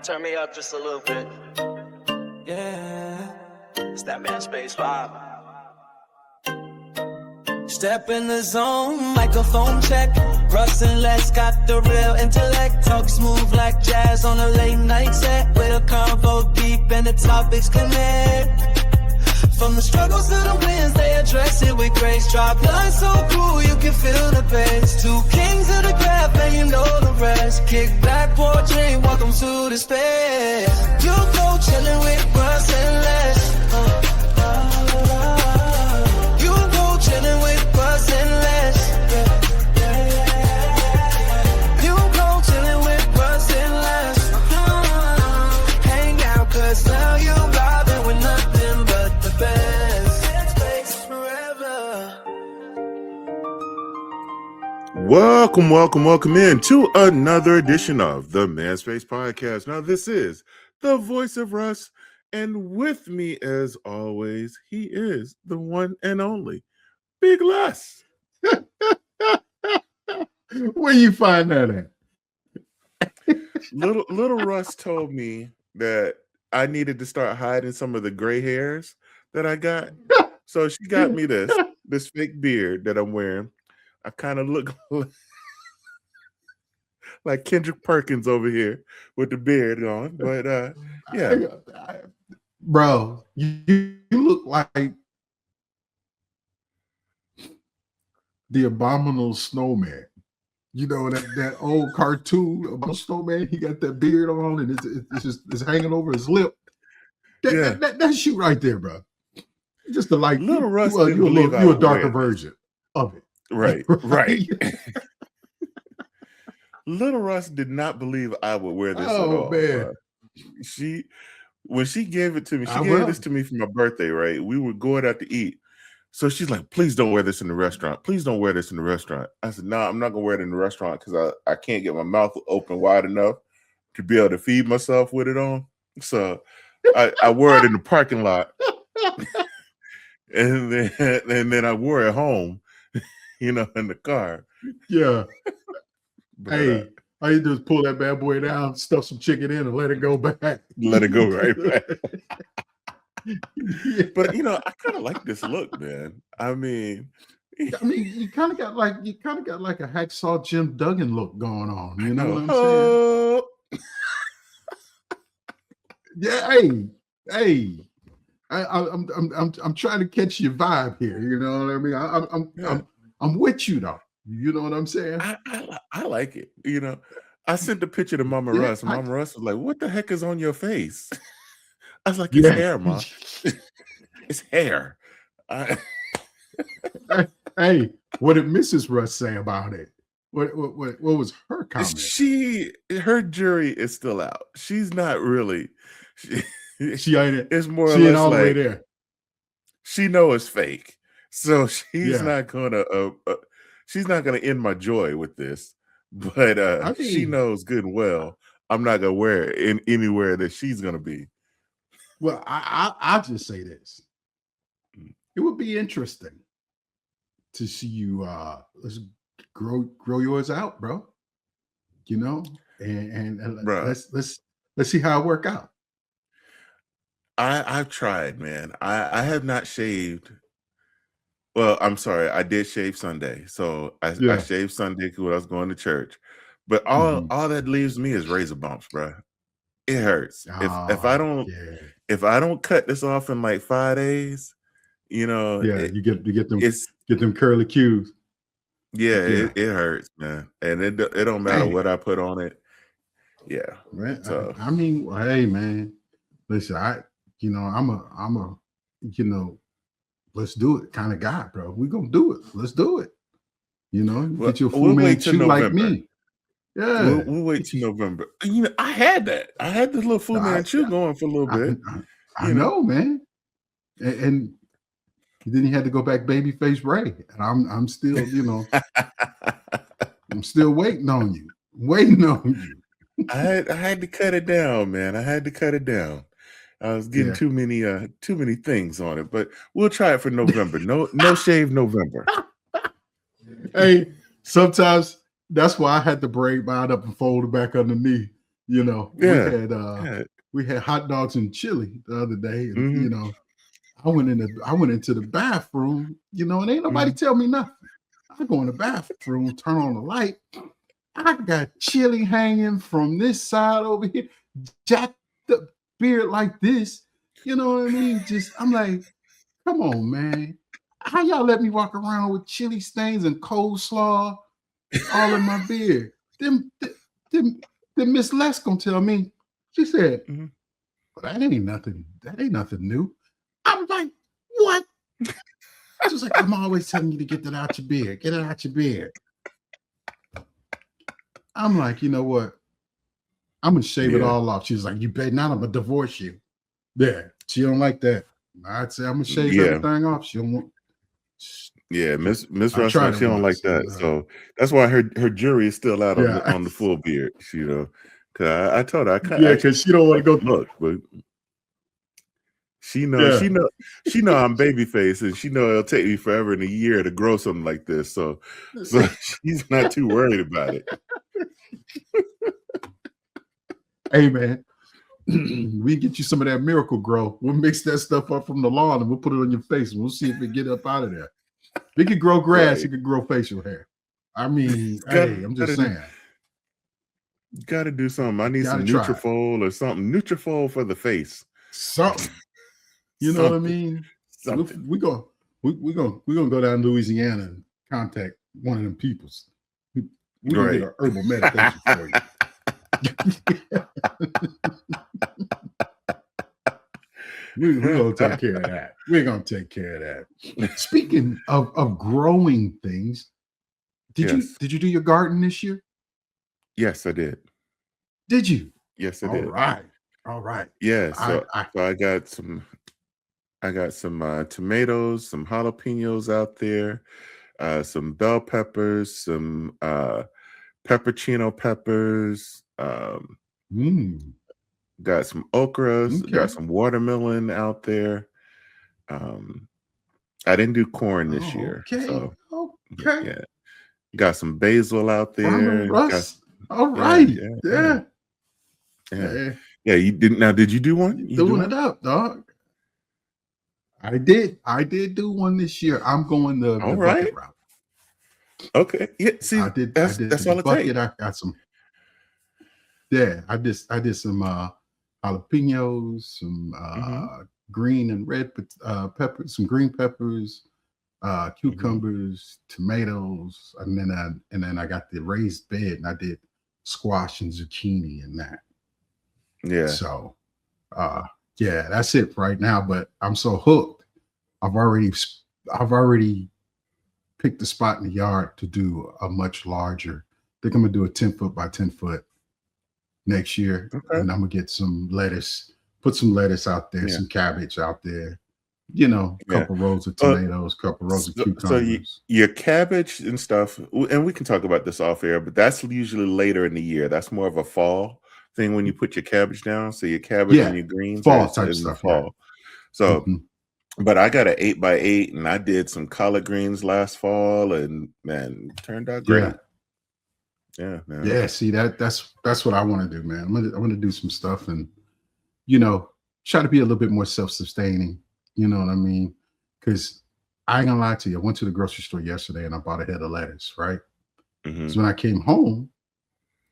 Turn me up just a little bit. Yeah, it's that man space vibe. Step in the zone, microphone check. Russ and Les got the real intellect. Talk smooth like jazz on a late night set. With a convo deep and the topics connect. From the struggles to the wins, they address it with grace. Drop lines so cool, you can feel the bass. Two kings of the craft, and you know the rest. Kick back, pour a drink, welcome to the space. You go chillin' with Russ and Les. You go chillin' with Russ and Les. You go chillin' with Russ and Les. Hang out, cause now you vibing with nothing but the best. Space forever. Welcome in to another edition of the Man Space Podcast. Now, this is the voice of Russ, and with me, as always, he is the one and only Big Les. Where you find that at? Little Russ told me that I needed to start hiding some of the gray hairs that I got. So she got me this fake beard that I'm wearing. I kind of look like Kendrick Perkins over here with the beard on. But yeah. Bro, you look like the Abominable Snowman. You know that old cartoon about Snowman. He got that beard on, and it's hanging over his lip. That's you right there, bro. Just the like Little Russ you're a darker version of it. Right. Little Russ did not believe I would wear this at all. Man. When she gave it to me, she gave this to me for my birthday, right? We were going out to eat. So she's like, please don't wear this in the restaurant. Please don't wear this in the restaurant. I said, no, I'm not going to wear it in the restaurant because I can't get my mouth open wide enough to be able to feed myself with it on. So I wore it in the parking lot. and then I wore it home, in the car. Yeah. But, all you do is pull that bad boy down, stuff some chicken in, and let it go back. Let it go right back. Yeah. But I kind of like this look, man. I mean, you kind of got like a Hacksaw Jim Duggan look going on. You know what I'm saying? Yeah, hey. I'm trying to catch your vibe here. You know what I mean? I'm with you though. You know what I'm saying? I like it. I sent the picture to Mama Russ, and Mama Russ was like, "What the heck is on your face?" I was like, "It's hair, Ma. It's hair." Hey, what did Mrs. Russ say about it? What was her comment? Her jury is still out. She's not really. She ain't. It's more she or less ain't all like the way there. She knows it's fake, so she's not gonna. She's not gonna end my joy with this, but she knows good and well I'm not gonna wear it in anywhere that she's gonna be. Well, I'll just say this: it would be interesting to see you. Let's grow yours out, bro. And bro, let's see how it work out. I've tried, man. I have not shaved. Well, I'm sorry. I did shave Sunday. So I shaved Sunday because I was going to church. But all that leaves me is razor bumps, bro. It hurts. If I don't cut this off in like 5 days, you get them curly cues. Yeah, it hurts, man. And it don't matter what I put on it. Yeah. Man, so hey man. Listen, I'm a let's do it kind of guy, bro. We're gonna do it. Let's do it. Get you a Fu Manchu like me. Yeah. We'll wait till November. I had that. I had this little Fu Manchu going for a little bit. I know, man. And then you had to go back babyface Ray. And I'm still, I'm still waiting on you. I had to cut it down, man. I had to cut it down. I was getting too many things on it, but we'll try it for November. No shave November. Hey, sometimes that's why I had to braid mine up and fold it back underneath. You know, Yeah. we had hot dogs and chili the other day, and Mhm. you know, I went into the bathroom, you know, and ain't nobody Mhm. tell me nothing. I go in the bathroom, turn on the light. I got chili hanging from this side over here, jacked up beard like this. You know what I mean? Just I'm like, come on, man. How y'all let me walk around with chili stains and coleslaw all in my beard? Them Miss Les gonna tell me. She said, Mhm. well, that ain't nothing. That ain't nothing new. I'm like, what? She was like, I'm always telling you to get that out your beard. Get it out your beard. I'm like, you know what? I'm gonna shave it Yeah. all off. She was like, you better not, I'm gonna divorce you. Yeah, she don't like that. I'd say I'm gonna shave Yeah. everything off. She don't want. Yeah, Miss I Russ, tried she it don't like once, that. and So that's why her jury is still out yeah, on the full beard. You know, because I told her I kind yeah, actually because she don't want to like go. the look, but she Yeah, know I'm babyface, and she know it'll take me forever in a year to grow something like this. So she's not too worried about it. hey man, we get you some of that Miracle Grow. We'll mix that stuff up from the lawn and we'll put it on your face. We'll see if it get up out of there. If it could grow grass, Right. it could grow facial hair. I mean, Gotta hey, I'm just saying. gotta do something. I need Gotta some try it. Nutrafol or something. Nutrafol for the face. Something. You know what I mean? Something. We gonna go down to Louisiana and contact one of them peoples. We're gonna get Right. an herbal medication for you. We're gonna take care of that. We're gonna take care of that. Speaking of growing things, did Yes. you do your garden this year? Yes, I did. Did you? Yes, I All did. right. All right. Yeah, I so I got some tomatoes, some jalapenos out there, some bell peppers, some peppercino peppers, got some okras, okay. got some watermelon out there. I didn't do corn this Oh, year, okay. so Okay. yeah. Got some basil out Farmer there. Russ. All Yeah, right. Yeah. yeah. Hey, Yeah, you didn't. Now, did you do one? you You do doing one? it up, dog. I did. I did do one this year. I'm going the All bucket right. route. Okay. Yeah. See, I did that's the all it bucket. takes. I got some. Yeah, I did some jalapenos, some Mm-hmm. green and red peppers, some green peppers, Mm-hmm. cucumbers, tomatoes, and then I got the raised bed and I did squash and zucchini in that. Yeah. So yeah, that's it right now. But I'm so hooked. I've already picked the spot in the yard to do a much larger. I think I'm gonna do a 10-foot by 10-foot next year, Okay. and I'm gonna get some lettuce, put some lettuce out there, Yeah. some cabbage out there. You know, a Yeah. couple rows of tomatoes, couple rows of So cucumbers. your cabbage and stuff, and we can talk about this off air, but that's usually later in the year. That's more of a fall thing when you put your cabbage down. So your cabbage and Yeah, your greens fall is type in the stuff. Yeah. fall. So, Mhm. but I got an 8x8, and I did some collard greens last fall, and man, it turned out great. Yeah, man. Yeah. See that's what I want to do, man. I'm gonna do some stuff and try to be a little bit more self-sustaining. You know what I mean? Because I ain't gonna lie to you. I went to the grocery store yesterday and I bought a head of lettuce, right? Mm-hmm. So when I came home,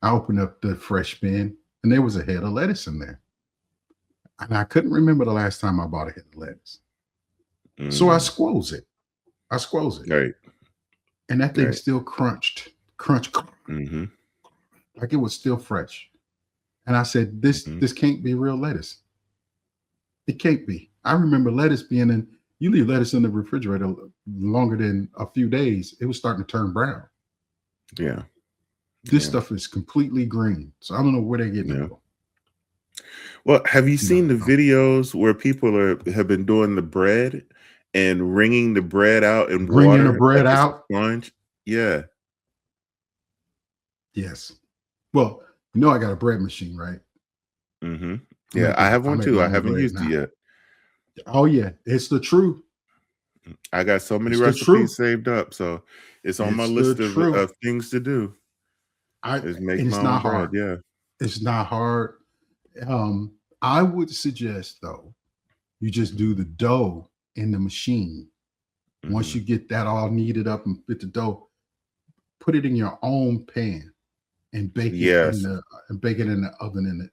I opened up the fresh bin and there was a head of lettuce in there. And I couldn't remember the last time I bought a head of lettuce. So I squoze it. Right. And that thing Right. still crunch, Mm-hmm. like it was still fresh. And I said, this can't be real lettuce. It can't be. I remember lettuce being in, you leave lettuce in the refrigerator longer than a few days, it was starting to turn brown. Yeah. This stuff is completely green. So I don't know where they're getting it from. Well, have you seen the videos where people have been doing the bread and wringing the bread out in Bringing water the bread like it's a out? sponge? Yeah. Yes. Well, I got a bread machine, right? Mm-hmm. Yeah, I have one too. I haven't used it yet. Oh yeah, it's the truth. I got so many It's the recipes truth. saved up, so it's on my It's list the of truth. things to do. Is make And my it's own not bread. hard. Yeah. It's not hard. I would suggest though, you just do the dough in the machine. Once you get that all kneaded up and fit the dough, put it in your own pan and bake it Yes. in the oven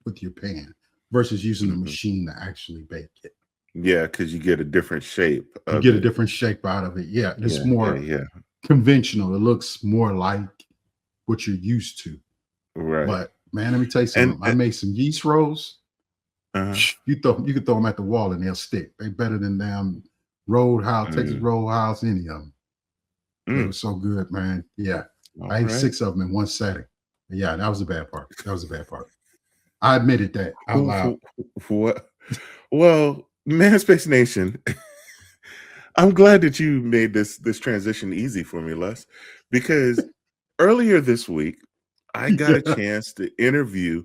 with your pan versus using the machine to actually bake it. Yeah, because you get a different shape. You get a different shape out of it. Yeah, it's more conventional. It looks more like what you're used to. Right. But man, let me tell you something. I made some yeast rolls. You can throw them at the wall and they'll stick. They better than damn Roadhouse, Texas Roadhouse, any of them. They were so good, man. Yeah. I ate 6 of them in one setting. Yeah, that was the bad part. I admitted that out loud. What? Well, Manspace Nation, I'm glad that you made this transition easy for me, Les, because earlier this week, I got a chance to interview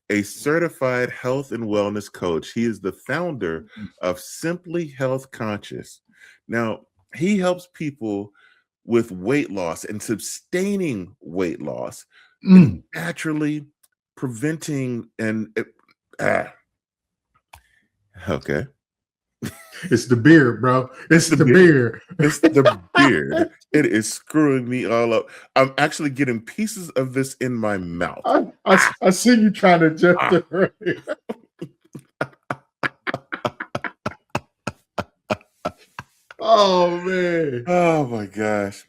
a certified health and wellness coach. He is the founder of Simply Health Conscious. Now, he helps people with weight loss and sustaining weight loss, and naturally preventing okay. It's the beard, bro. It's the beard. It's the beard. It is screwing me all up. I'm actually getting pieces of this in my mouth. I see you trying to adjust it. Oh, man. Oh, my gosh.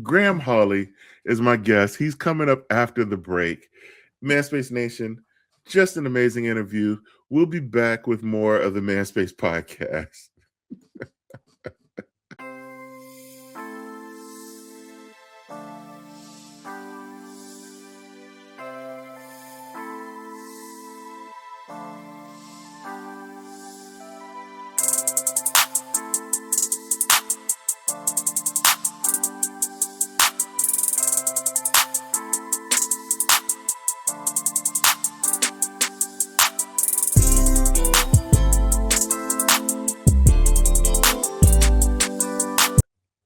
Graham Hawley is my guest. He's coming up after the break. Manspace Nation, just an amazing interview. We'll be back with more of the Manspace podcast.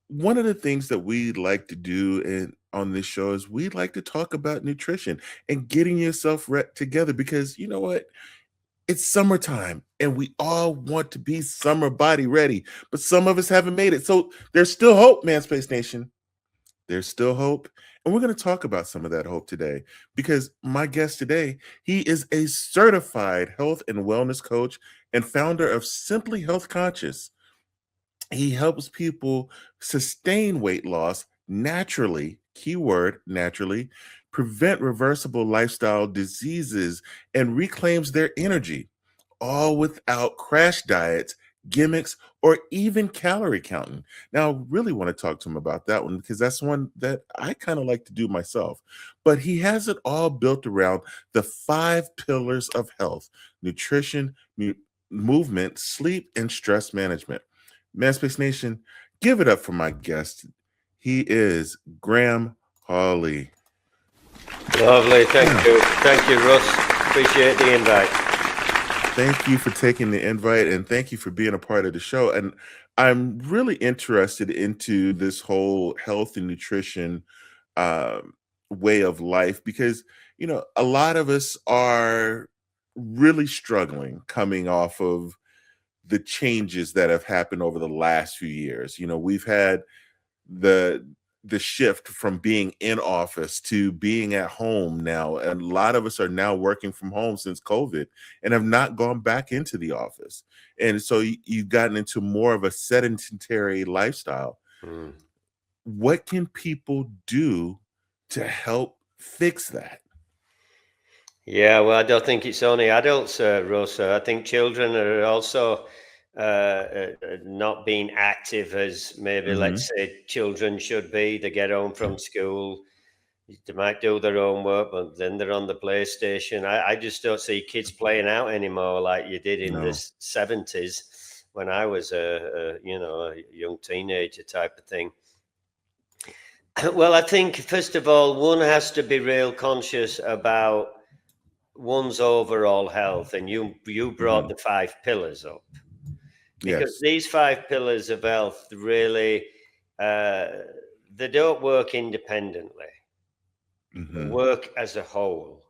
One of the things that we like to do on this show is we like to talk about nutrition and getting yourself together, because you know what? It's summertime and we all want to be summer body ready, but some of us haven't made it. So there's still hope, Manspace Nation. There's still hope. And we're going to talk about some of that hope today, because my guest today, he is a certified health and wellness coach and founder of Simply Health Conscious. He helps people sustain weight loss naturally, keyword naturally, prevent reversible lifestyle diseases, and reclaims their energy, all without crash diets, gimmicks, or even calorie counting. Now, I really want to talk to him about that one, because that's one that I kind of like to do myself. But he has it all built around the 5 pillars of health: nutrition, movement, sleep, and stress management. Manspace Nation, give it up for my guest. He is Graham Hawley. Lovely. Thank you. Thank you, Russ. Appreciate the invite. Thank you for taking the invite, and thank you for being a part of the show. And I'm really interested into this whole health and nutrition way of life, because, you know, a lot of us are really struggling coming off of the changes that have happened over the last few years. You know, we've had the shift from being in office to being at home now. And a lot of us are now working from home since COVID and have not gone back into the office. And so you've gotten into more of a sedentary lifestyle. What can people do to help fix that? Yeah, well, I don't think it's only adults, Russ. I think children are also not being active as maybe, let's say, children should be. They get home from school, they might do their homework, but then they're on the PlayStation. I just don't see kids playing out anymore like you did in the 70s when I was a young teenager type of thing. Well, I think, first of all, one has to be real conscious about one's overall health, and you brought the 5 pillars up, because these 5 pillars of health really they don't work independently. They work as a whole.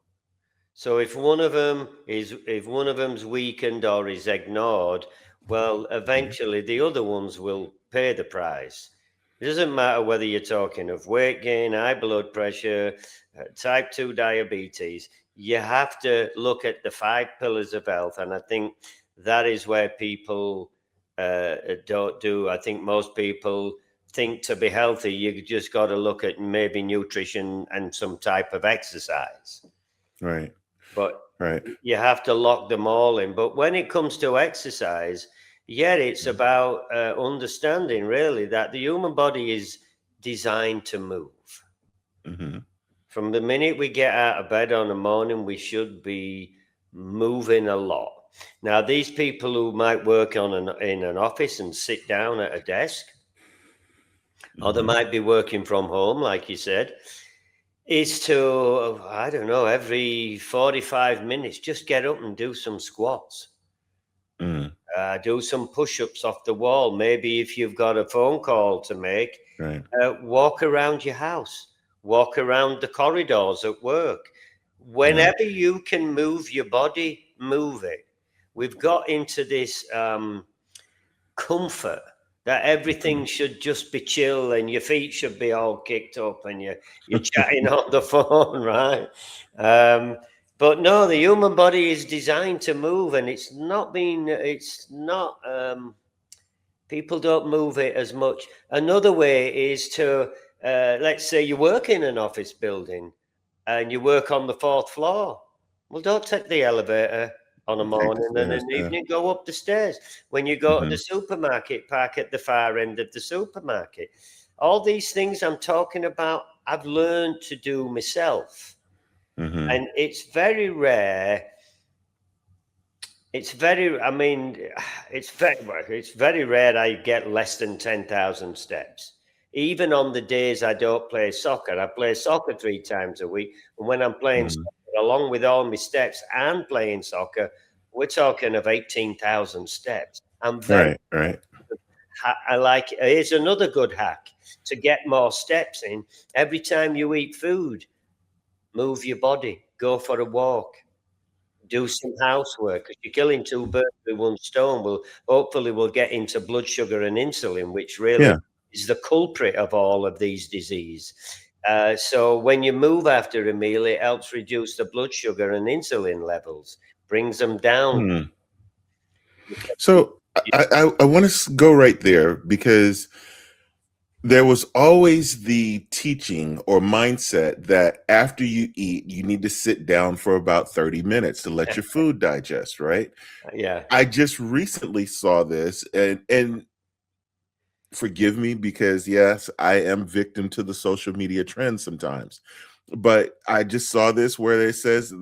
So if one of them's weakened or is ignored, well, eventually the other ones will pay the price. It doesn't matter whether you're talking of weight gain, high blood pressure, type 2 diabetes. You have to look at the 5 pillars of health. And I think that is where people don't do. I think most people think to be healthy, you just got to look at maybe nutrition and some type of exercise. Right. But right. You have to lock them all in. But when it comes to exercise, it's about understanding really that the human body is designed to move. Mm-hmm. From the minute we get out of bed on the morning, we should be moving a lot. Now, these people who might work in an office and sit down at a desk, or they might be working from home, like you said, is to, I don't know, every 45 minutes, just get up and do some squats. Do some push-ups off the wall. Maybe if you've got a phone call to make, walk around your house, walk around the corridors at work. Whenever you can move your body, move it. We've got into this comfort that everything should just be chill and your feet should be all kicked up and you're chatting on the phone, right? But no, the human body is designed to move, and people don't move it as much. Another way is to, let's say you work in an office building and you work on the 4th floor. Well, don't take the elevator on a morning and an evening, go up the stairs. When you go to the supermarket, park at the far end of the supermarket. All these things I'm talking about, I've learned to do myself. And it's very rare. It's very rare I get less than 10,000 steps. Even on the days I don't play soccer, I play soccer 3 times a week. And when I'm playing soccer, along with all my steps and playing soccer, we're talking of 18,000 steps. I'm very right. Here's another good hack to get more steps in. Every time you eat food, move your body, go for a walk, do some housework, because you're killing 2 birds with 1 stone. Hopefully we'll get into blood sugar and insulin, which really is the culprit of all of these diseases. So when you move after a meal, it helps reduce the blood sugar and insulin levels, brings them down. So I want to go right there, because there was always the teaching or mindset that after you eat, you need to sit down for about 30 minutes to let your food digest, right? Yeah. I just recently saw this, and forgive me, because yes, I am victim to the social media trends sometimes. But I just saw this where it says,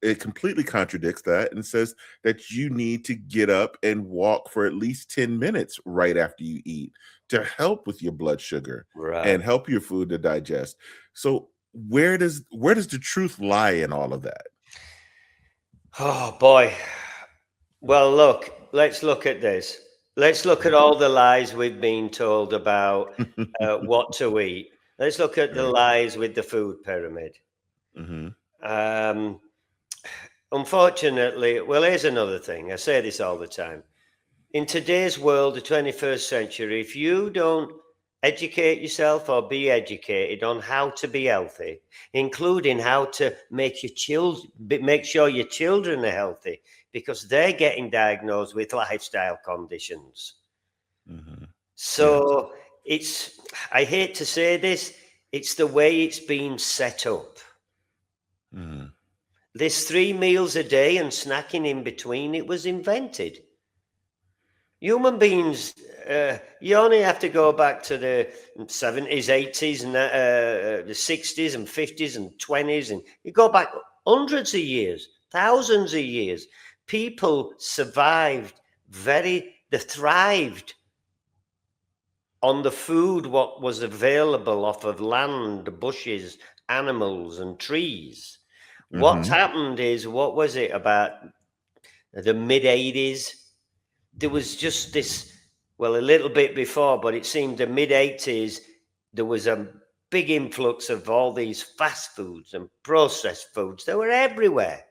it completely contradicts that, and says that you need to get up and walk for at least 10 minutes right after you eat to help with your blood sugar and help your food to digest. So where does the truth lie in all of that? Oh boy. Well, look, let's look at this. Let's look at all the lies we've been told about what to eat. Let's look at the lies with the food pyramid. Unfortunately, well, here's another thing. I say this all the time. In today's world, the 21st century, if you don't educate yourself or be educated on how to be healthy, including how to make sure your children are healthy, because they're getting diagnosed with lifestyle conditions. So I hate to say this, it's the way it's been set up. This 3 meals a day and snacking in between, it was invented. Human beings, you only have to go back to the 70s, 80s, and the 60s and 50s and 20s, and you go back hundreds of years, thousands of years. People survived they thrived on the food what was available off of land, bushes, animals, and trees. What's happened is, what was it, about the mid-80s? There was just this, well, a little bit before, but it seemed the mid-80s, there was a big influx of all these fast foods and processed foods. They were everywhere.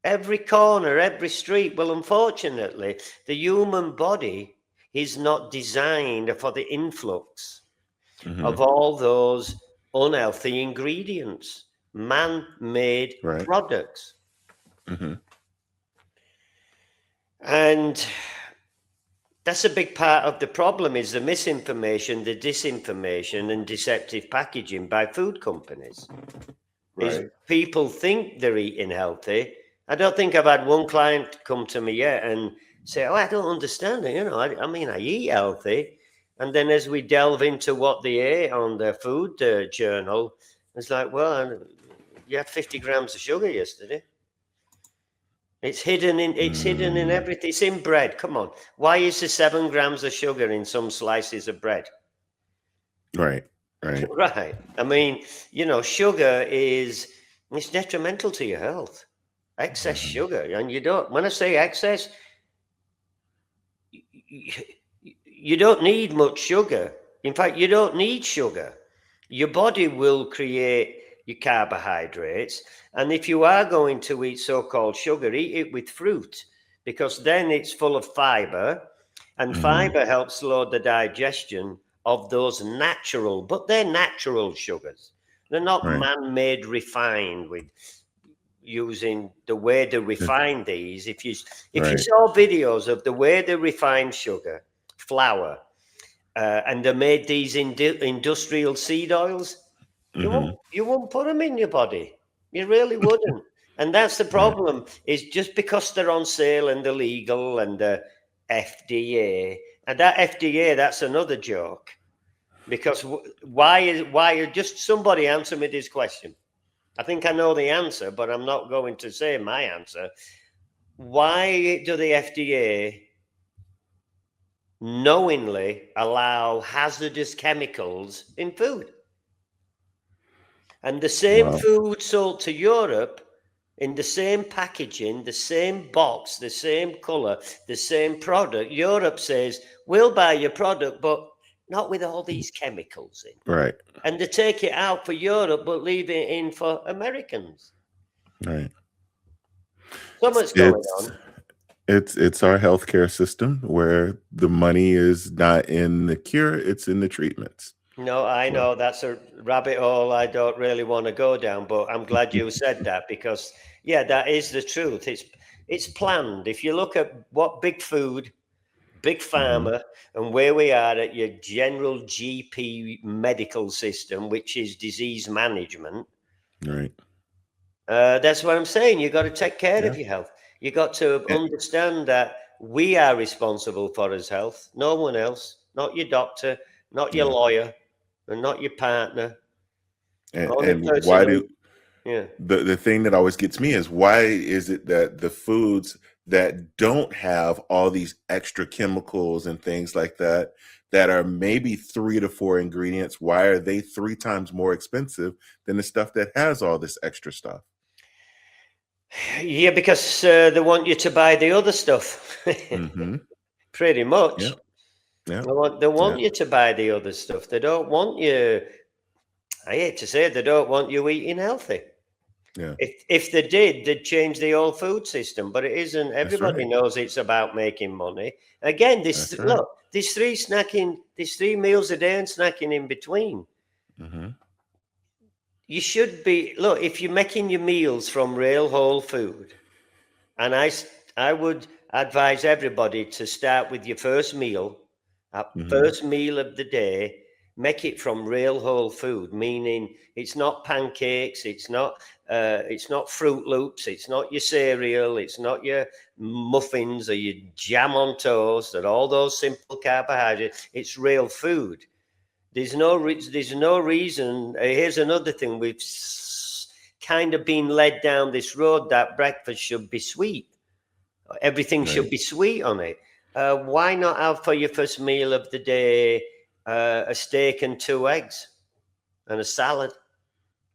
Every corner, every street. Well, unfortunately, the human body is not designed for the influx of all those unhealthy ingredients, man-made products. And that's a big part of the problem, is the misinformation, the disinformation, and deceptive packaging by food companies. Is people think they're eating healthy. I don't think I've had one client come to me yet and say, "Oh, I don't understand it. You know, I mean, I eat healthy." And then as we delve into what they ate on their food journal, it's like, "Well, you had 50 grams of sugar yesterday." It's hidden in everything. It's in bread. Come on. Why is there 7 grams of sugar in some slices of bread? Right. Right. I mean, you know, sugar it's detrimental to your health. Excess sugar. And you don't, when I say excess, you don't need much sugar. In fact, you don't need sugar. Your body will create your carbohydrates. And if you are going to eat so-called sugar, eat it with fruit, because then it's full of fiber, and fiber helps slow the digestion of those natural, but they're natural sugars. They're not man-made refined with using the way they refine these. If you saw videos of the way they refine sugar, flour, and they made these industrial seed oils, you won't put them in your body. You really wouldn't. And that's the problem, is just because they're on sale and they're legal and the FDA, and that FDA, that's another joke. Because why just somebody answer me this question. I think I know the answer, but I'm not going to say my answer. Why do the FDA knowingly allow hazardous chemicals in food? And the same food sold to Europe in the same packaging, the same box, the same color, the same product. Europe says, we'll buy your product, but not with all these chemicals in. Right. And they take it out for Europe, but leave it in for Americans. Right. So much going on. It's our healthcare system where the money is not in the cure, it's in the treatments. No, I know that's a rabbit hole I don't really want to go down, but I'm glad you said that, because yeah, that is the truth. It's planned. If you look at what big food, big pharma, and where we are at your general GP medical system, which is disease management. Right. That's what I'm saying. You got to take care of your health. You got to understand that we are responsible for his health. No one else, not your doctor, not your lawyer, and not your partner. And why do the thing that always gets me is, why is it that the foods that don't have all these extra chemicals and things like that, that are maybe 3 to 4 ingredients, why are they 3 times more expensive than the stuff that has all this extra stuff? Yeah, because they want you to buy the other stuff. Pretty much. Yeah. They want you to buy the other stuff. They don't want you, I hate to say it, they don't want you eating healthy. Yeah. If they did, they'd change the whole food system, but it isn't. Everybody knows it's about making money. Again, there's 3 meals a day and snacking in between. You should be, look, if you're making your meals from real whole food, and I would advise everybody to start with your first meal, first meal of the day, make it from real whole food, meaning it's not pancakes, it's not Fruit Loops, it's not your cereal, it's not your muffins or your jam on toast and all those simple carbohydrates. It's real food. There's no reason. Here's another thing. We've kind of been led down this road that breakfast should be sweet. Everything should be sweet on it. Why not have for your first meal of the day a steak and 2 eggs and a salad?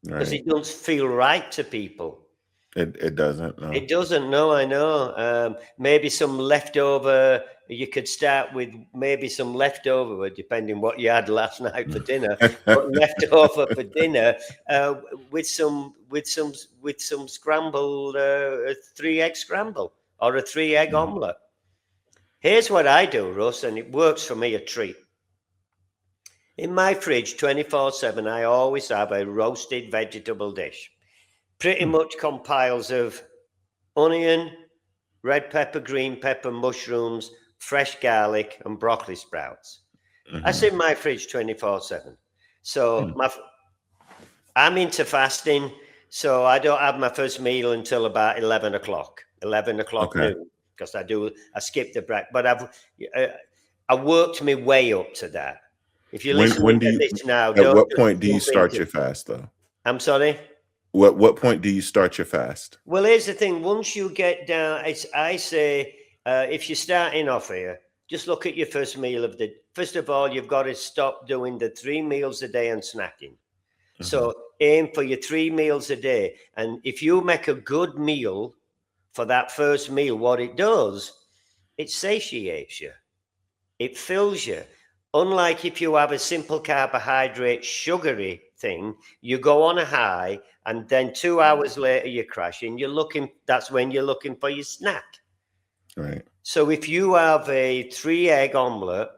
Because it doesn't feel right to people. It doesn't. No. It doesn't. No, I know. Maybe some leftover. You could start with maybe some leftover, depending what you had last night for dinner. But leftover for dinner with some scrambled 3-egg scramble or a 3-egg omelette. Here's what I do, Russ, and it works for me a treat. In my fridge, 24/7, I always have a roasted vegetable dish. Pretty much compiles of onion, red pepper, green pepper, mushrooms, fresh garlic, and broccoli sprouts. That's in my fridge 24/7. So I'm into fasting, so I don't have my first meal until about 11 o'clock, 11 o'clock noon, because I skip the break. But I worked my way up to that. If you listen to this now, at what point do you start your fast, though? I'm sorry? What point do you start your fast? Well, here's the thing. Once you get down, I say, if you're starting off here, just look at your first meal of the. First of all, you've got to stop doing the 3 meals a day and snacking. So aim for your 3 meals a day. And if you make a good meal for that first meal, what it does, it satiates you. It fills you. Unlike if you have a simple carbohydrate, sugary thing, you go on a high and then 2 hours later you crash and that's when you're looking for your snack. Right. So if you have a 3-egg omelette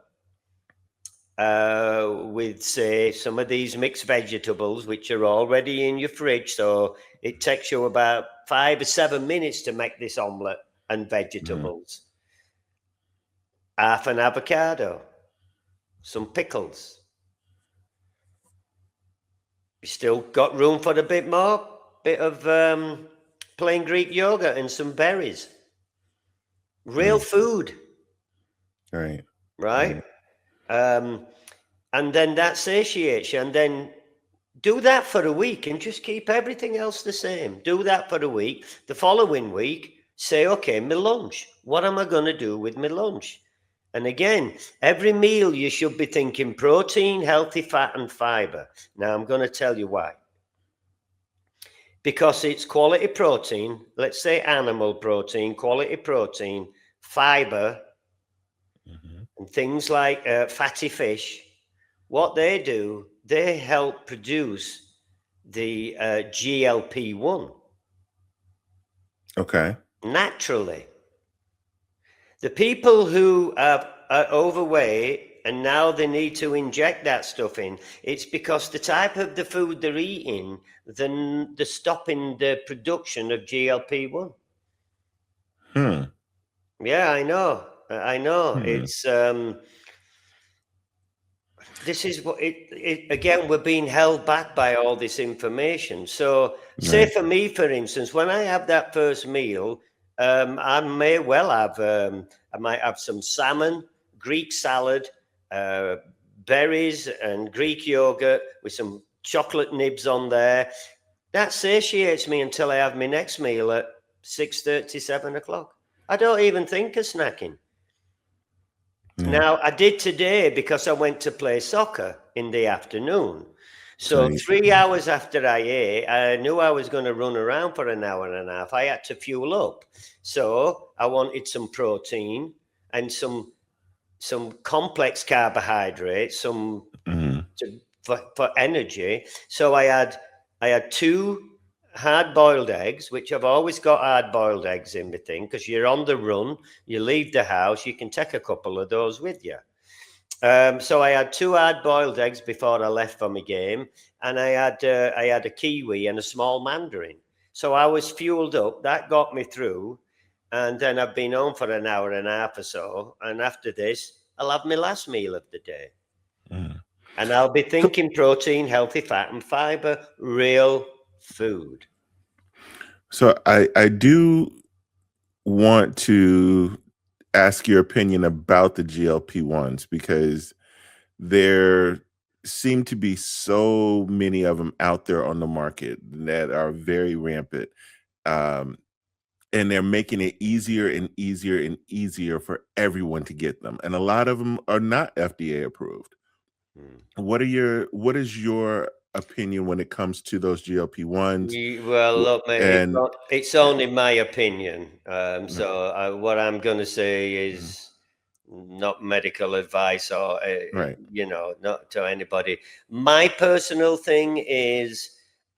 with, say, some of these mixed vegetables, which are already in your fridge, so it takes you about 5 or 7 minutes to make this omelette and vegetables. Half an avocado, some pickles. You still got room for a bit more? Bit of plain Greek yogurt and some berries. Real food. Right. And then that satiates you. And then do that for a week and just keep everything else the same. Do that for a week. The following week, say, okay, my lunch. What am I going to do with my lunch? And again, every meal you should be thinking protein, healthy fat, and fiber. Now, I'm going to tell you why. Because it's quality protein, let's say animal protein, quality protein, fiber, and things like fatty fish. What they do, they help produce the GLP-1. Okay. Naturally. The people who are overweight and now they need to inject that stuff in, it's because the type of the food they're eating, they're stopping the production of GLP-1. Yeah, I know. It's this is what it again, we're being held back by all this information. So say for me, for instance, when I have that first meal, I may well have I might have some salmon, Greek salad, berries and Greek yogurt with some chocolate nibs on there. That satiates me until I have my next meal at 6:30, 7 o'clock. I don't even think of snacking. Now, I did today because I went to play soccer in the afternoon. So 3 hours after I ate, I knew I was going to run around for an hour and a half. I had to fuel up. So I wanted some protein and some complex carbohydrates, for energy. So I had 2 hard-boiled eggs, which I've always got hard-boiled eggs in my thing, because you're on the run, you leave the house, you can take a couple of those with you. So I had 2 hard-boiled eggs before I left for my game, and I had a kiwi and a small mandarin. So I was fueled up. That got me through, and then I've been home for an hour and a half or so, and after this, I'll have my last meal of the day. And I'll be thinking protein, healthy fat, and fiber, real food. So I do want to ask your opinion about the GLP-1s, because there seem to be so many of them out there on the market that are very rampant. And they're making it easier and easier and easier for everyone to get them. And a lot of them are not FDA approved. What is your opinion when it comes to those GLP-1s. Well, look, mate, And it's only my opinion. So what I'm going to say is not medical advice or, right. not to anybody. My personal thing is,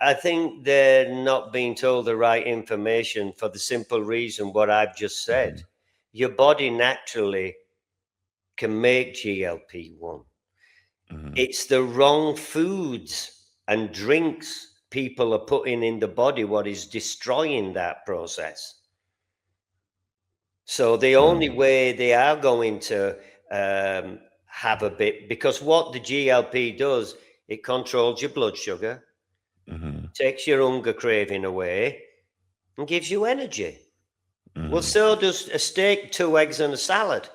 I think they're not being told the right information for the simple reason what I've just said. Your body naturally can make GLP-1. It's the wrong foods and drinks people are putting in the body what is destroying that process. So the only way they are going to have a bit, because what the GLP does, it controls your blood sugar, takes your hunger craving away, and gives you energy. Well, so does a steak, 2 eggs, and a salad.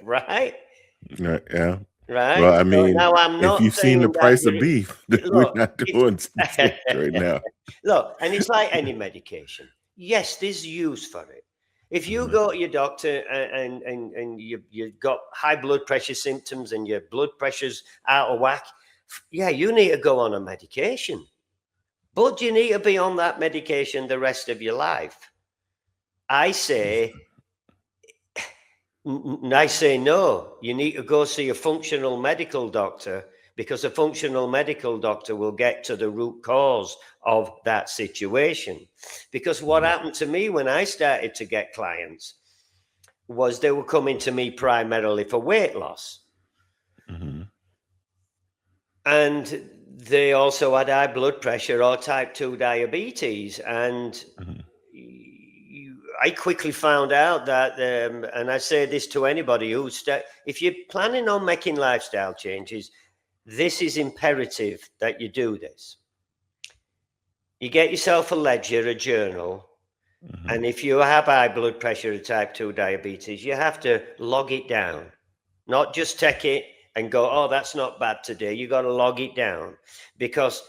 Right? Yeah. Right. Well, I mean, now I'm not if you've seen the saying that price of beef, we're not doing steak right now. Look, and it's like any medication. Yes, there's use for it. If you go to your doctor and you've got high blood pressure symptoms and your blood pressure's out of whack, yeah, you need to go on a medication. But you need to be on that medication the rest of your life. I say no. You need to go see a functional medical doctor, because a functional medical doctor will get to the root cause of that situation. Because what happened to me when I started to get clients was they were coming to me primarily for weight loss. And they also had high blood pressure or type 2 diabetes. And I quickly found out that, and I say this to anybody if you're planning on making lifestyle changes, this is imperative that you do this. You get yourself a ledger, a journal, and if you have high blood pressure or type 2 diabetes, you have to log it down, not just take it and go, oh, that's not bad today. You got to log it down, because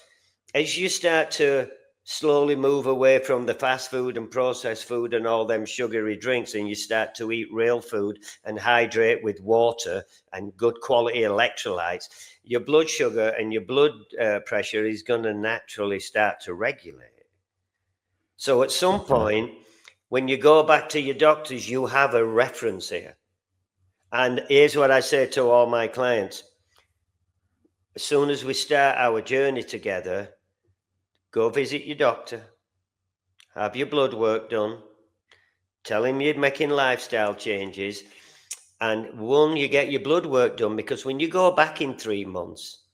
as you start to slowly move away from the fast food and processed food and all them sugary drinks, and you start to eat real food and hydrate with water and good quality electrolytes, your blood sugar and your blood pressure is going to naturally start to regulate. So at some point, when you go back to your doctors, you have a reference here. And here's what I say to all my clients. As soon as we start our journey together, go visit your doctor, have your blood work done, tell him you're making lifestyle changes, and you get your blood work done, because when you go back in 3 months,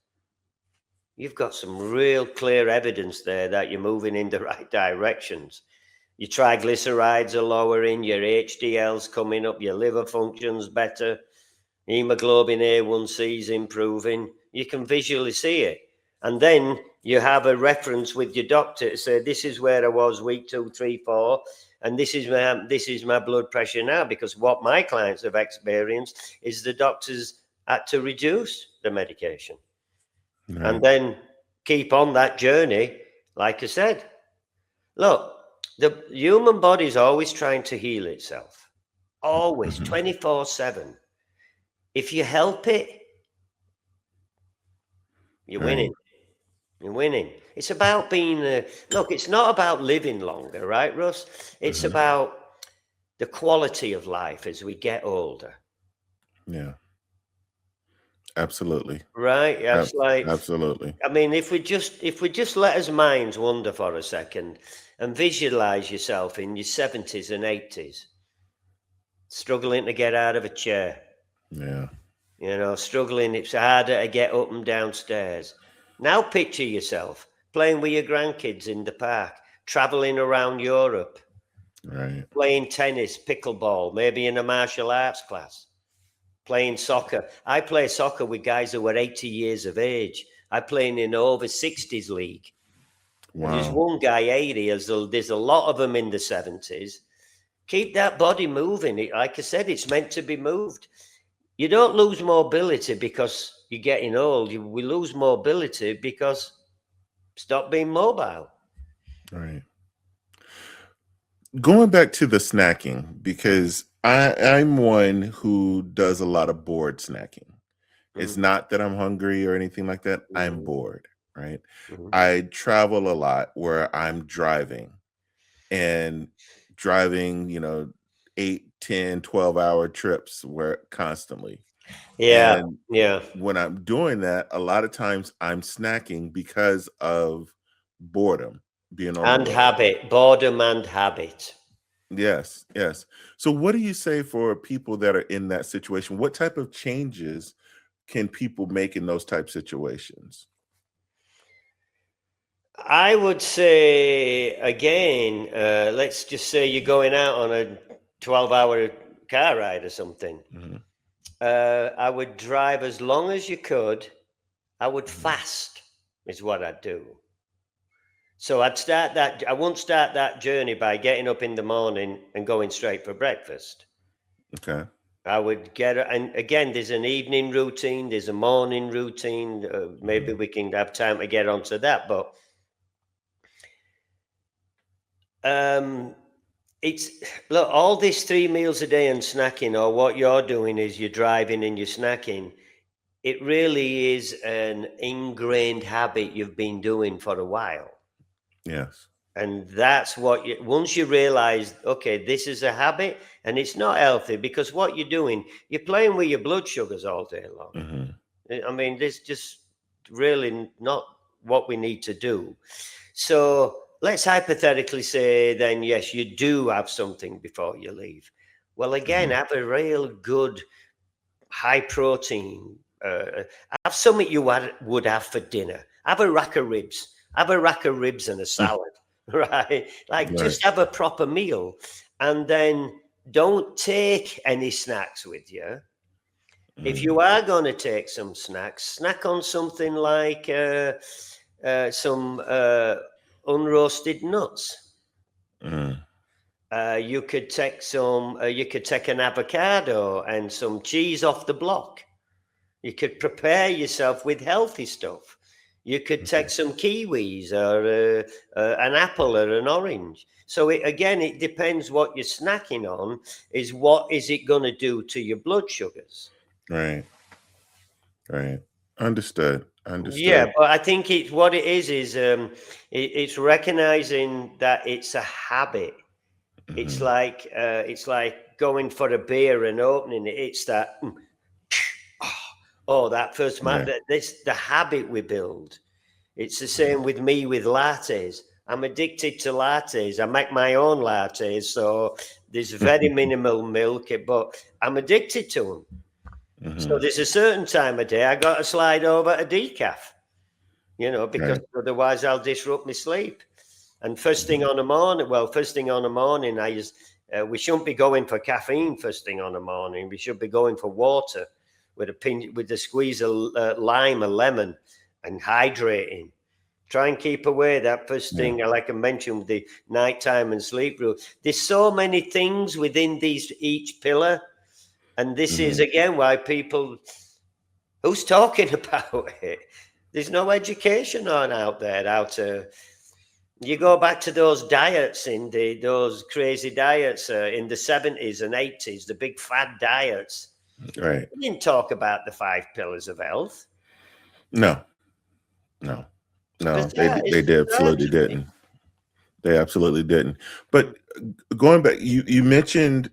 you've got some real clear evidence there that you're moving in the right directions. Your triglycerides are lowering, your HDL's coming up, your liver functions better, hemoglobin A1C is improving. You can visually see it. And then you have a reference with your doctor to say, this is where I was week 2, 3, 4, and this is my blood pressure now. Because what my clients have experienced is the doctors had to reduce the medication. Right. And then keep on that journey. Like I said, look, the human body is always trying to heal itself, always, 24/7. If you help it, you're winning. You're winning. It's about being, look, it's not about living longer, right, Russ? It's about the quality of life as we get older. Yeah. Absolutely. Right? That's absolutely. I mean, if we just let our minds wander for a second and visualize yourself in your 70s and 80s, struggling to get out of a chair. Yeah. Struggling. It's harder to get up and down stairs. Now picture yourself playing with your grandkids in the park, traveling around Europe, right? Playing tennis, pickleball, maybe in a martial arts class, playing soccer. I play soccer with guys who are 80 years of age. I play in an over 60s league. Wow. There's one guy 80, there's a lot of them in the 70s. Keep that body moving. Like I said, it's meant to be moved. You don't lose mobility because you're getting old. We lose mobility because stop being mobile. Right. Going back to the snacking, because I'm one who does a lot of bored snacking. It's not that I'm hungry or anything like that. I'm bored, right? Mm-hmm. I travel a lot where I'm driving and driving, 8, 10, 12-hour trips where constantly. Yeah, And yeah. when I'm doing that, a lot of times I'm snacking because of boredom, being on the And road. habit, boredom and habit. Yes, yes. So what do you say for people that are in that situation? What type of changes can people make in those type situations? I would say, again, let's just say you're going out on a 12-hour car ride or something. Mhm, I would drive as long as you could. I would mhm. fast, is what I'd do. So I won't start that journey by getting up in the morning and going straight for breakfast. Okay. I would and again, there's an evening routine, there's a morning routine. Maybe Mhm, we can have time to get onto that, but it's look, all these 3 meals a day and snacking, or what you're doing is you're driving and you're snacking. It really is an ingrained habit you've been doing for a while. yes. And that's what once you realize, okay, this is a habit and it's not healthy, because what you're doing, you're playing with your blood sugars all day long. Mhm, I mean, this just really not what we need to do. So let's hypothetically say then, yes, you do have something before you leave. Well, again, mhm. have a real good high protein. Have something you would have for dinner. Have a rack of ribs. Have a rack of ribs and a salad, right? Like Right. just have a proper meal, and then don't take any snacks with you. If Mm, you are going to take some snacks, snack on something like some unroasted nuts. mm, You could take some. You could take an avocado and some cheese off the block. You could prepare yourself with healthy stuff. You could take mhm. some kiwis or an apple or an orange. So again, it depends what you're snacking on. Is what is it going to do to your blood sugars? Right, right. Understood, Yeah, understood. but I think it's what it is it's recognizing that it's a habit. Mhm, It's like going for a beer and opening it. It's that oh, that first right. this the habit we build. It's the same with me with lattes. I'm addicted to lattes. I make my own lattes, so there's very minimal milk, but I'm addicted to them. So Mhm, there's a certain time of day I got to slide over to decaf, because right. otherwise I'll disrupt my sleep. And first thing Mhm, on the morning, well, first thing on the morning, we shouldn't be going for caffeine first thing on the morning. We should be going for water with a squeeze of lime or lemon, and hydrating. Try and keep away that first yeah. thing, like I mentioned, the nighttime and sleep rule. There's so many things within each pillar. And this is Mhm, again why people, who's talking about it? There's no education on out there how to. You go back to those diets those crazy diets in the 70s and 80s, the big fad diets. right. We didn't talk about the 5 pillars of health. No, no, It's no, bizarre. It's they bizarre absolutely to me. didn't. They absolutely didn't. But going back, you mentioned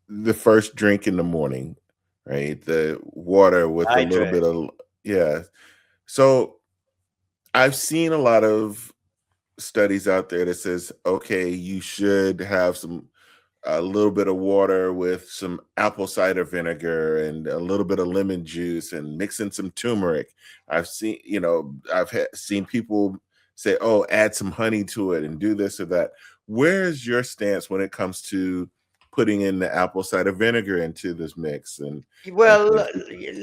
the first drink in the morning, right? The water with a little Hydrate. bit of, yeah. So I've seen a lot of studies out there that says, okay, you should have a little bit of water with some apple cider vinegar and a little bit of lemon juice and mix in some turmeric. I've seen, seen people say, oh, add some honey to it and do this or that. Where's your stance when it comes to putting in the apple cider vinegar into this mix and Well, things?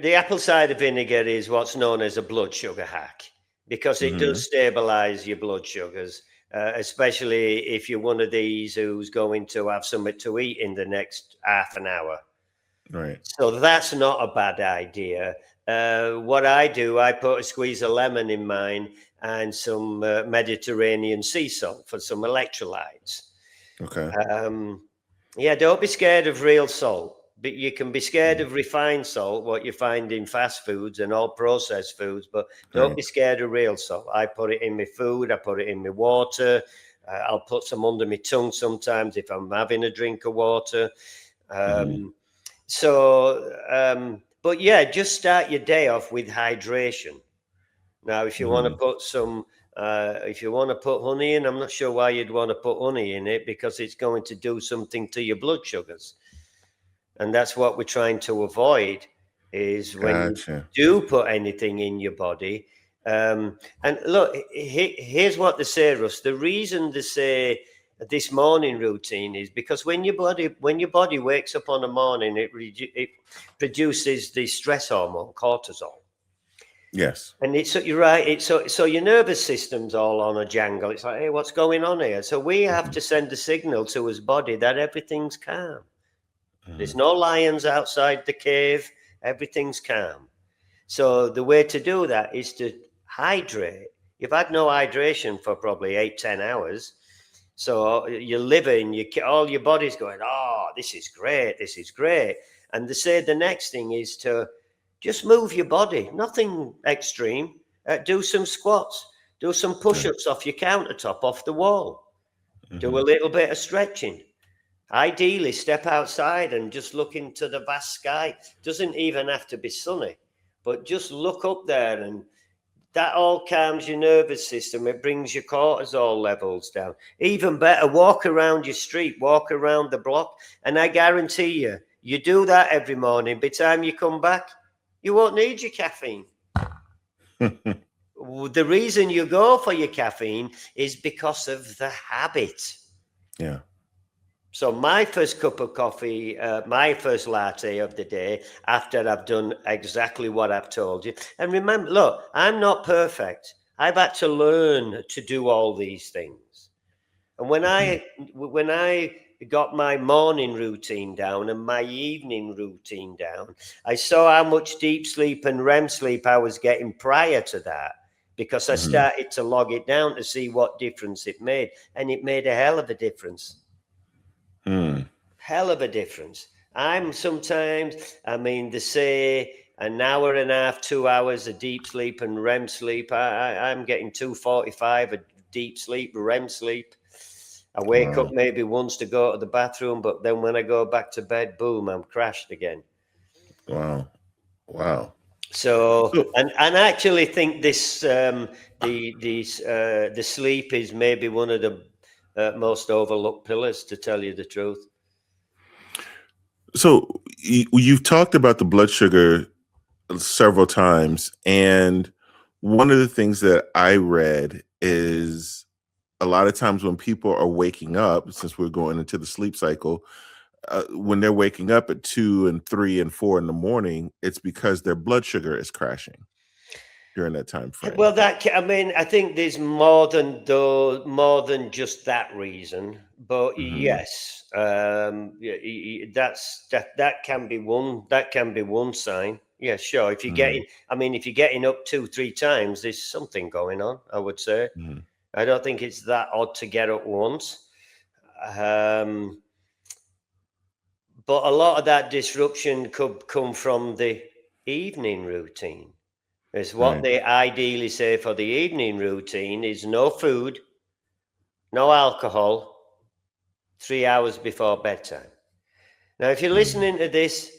the apple cider vinegar is what's known as a blood sugar hack, because it Hmm. does stabilize your blood sugars, especially if you're one of these who's going to have something to eat in the next half an hour. Right. So that's not a bad idea. What I do, I put a squeeze of lemon in mine and some Mediterranean sea salt for some electrolytes. Okay. Um, yeah, don't be scared of real salt. But you can be scared of refined salt, what you find in fast foods and all processed foods, but don't be scared of real salt. I put it in my food. I put it in my water. I'll put some under my tongue sometimes if I'm having a drink of water. But yeah, just start your day off with hydration. Now, if you want to put some, if you want to put honey in, I'm not sure why you'd want to put honey in it, because it's going to do something to your blood sugars. And that's what we're trying to avoid, is when you do put anything in your body. And look, here's what they say, Russ. The reason they say this morning routine is because when your body wakes up on the morning, it produces the stress hormone, cortisol. Yes. And you're right. So your nervous system's all on a jangle. It's like, hey, what's going on here? So we have to send a signal to his body that everything's calm. There's no lions outside the cave. Everything's calm. So the way to do that is to hydrate. You've had no hydration for probably 8-10 hours. So your liver and all your body's going, oh, this is great. This is great. And they say the next thing is to just move your body. Nothing extreme. Do some squats. Do some push-ups off your countertop, off the wall. Do a little bit of stretching. Ideally, step outside and just look into the vast sky. Doesn't even have to be sunny, but just look up there, and that all calms your nervous system. It brings your cortisol levels down. Even better, walk around your street, walk around the block, and I guarantee you do that every morning. By the time you come back, you won't need your caffeine. The reason you go for your caffeine is because of the habit. Yeah. So my first cup of coffee, my first latte of the day, after I've done exactly what I've told you. And remember, look, I'm not perfect. I've had to learn to do all these things. And when I got my morning routine down and my evening routine down, I saw how much deep sleep and REM sleep I was getting prior to that, because I started to log it down to see what difference it made. And it made a hell of a difference. Hell of a difference. They say an hour and a half, 2 hours of deep sleep and REM sleep. I'm getting 2:45 of deep sleep, REM sleep. I wake up maybe once to go to the bathroom, but then when I go back to bed, boom, I'm crashed again. Wow. So and I actually think this the sleep is maybe one of the most overlooked pillars, to tell you the truth. So you've talked about the blood sugar several times, and one of the things that I read is a lot of times when people are waking up, since we're going into the sleep cycle, when they're waking up at 2 and 3 and 4 in the morning, it's because their blood sugar is crashing during that time frame. Well, I think there's more than just that reason, but yes, that can be one. That can be one sign. Yeah, sure. If you're getting up 2-3 times, there's something going on, I would say. I don't think it's that odd to get up once. But a lot of that disruption could come from the evening routine. Is what they ideally say for the evening routine is no food, no alcohol, 3 hours before bedtime. Now, if you're listening to this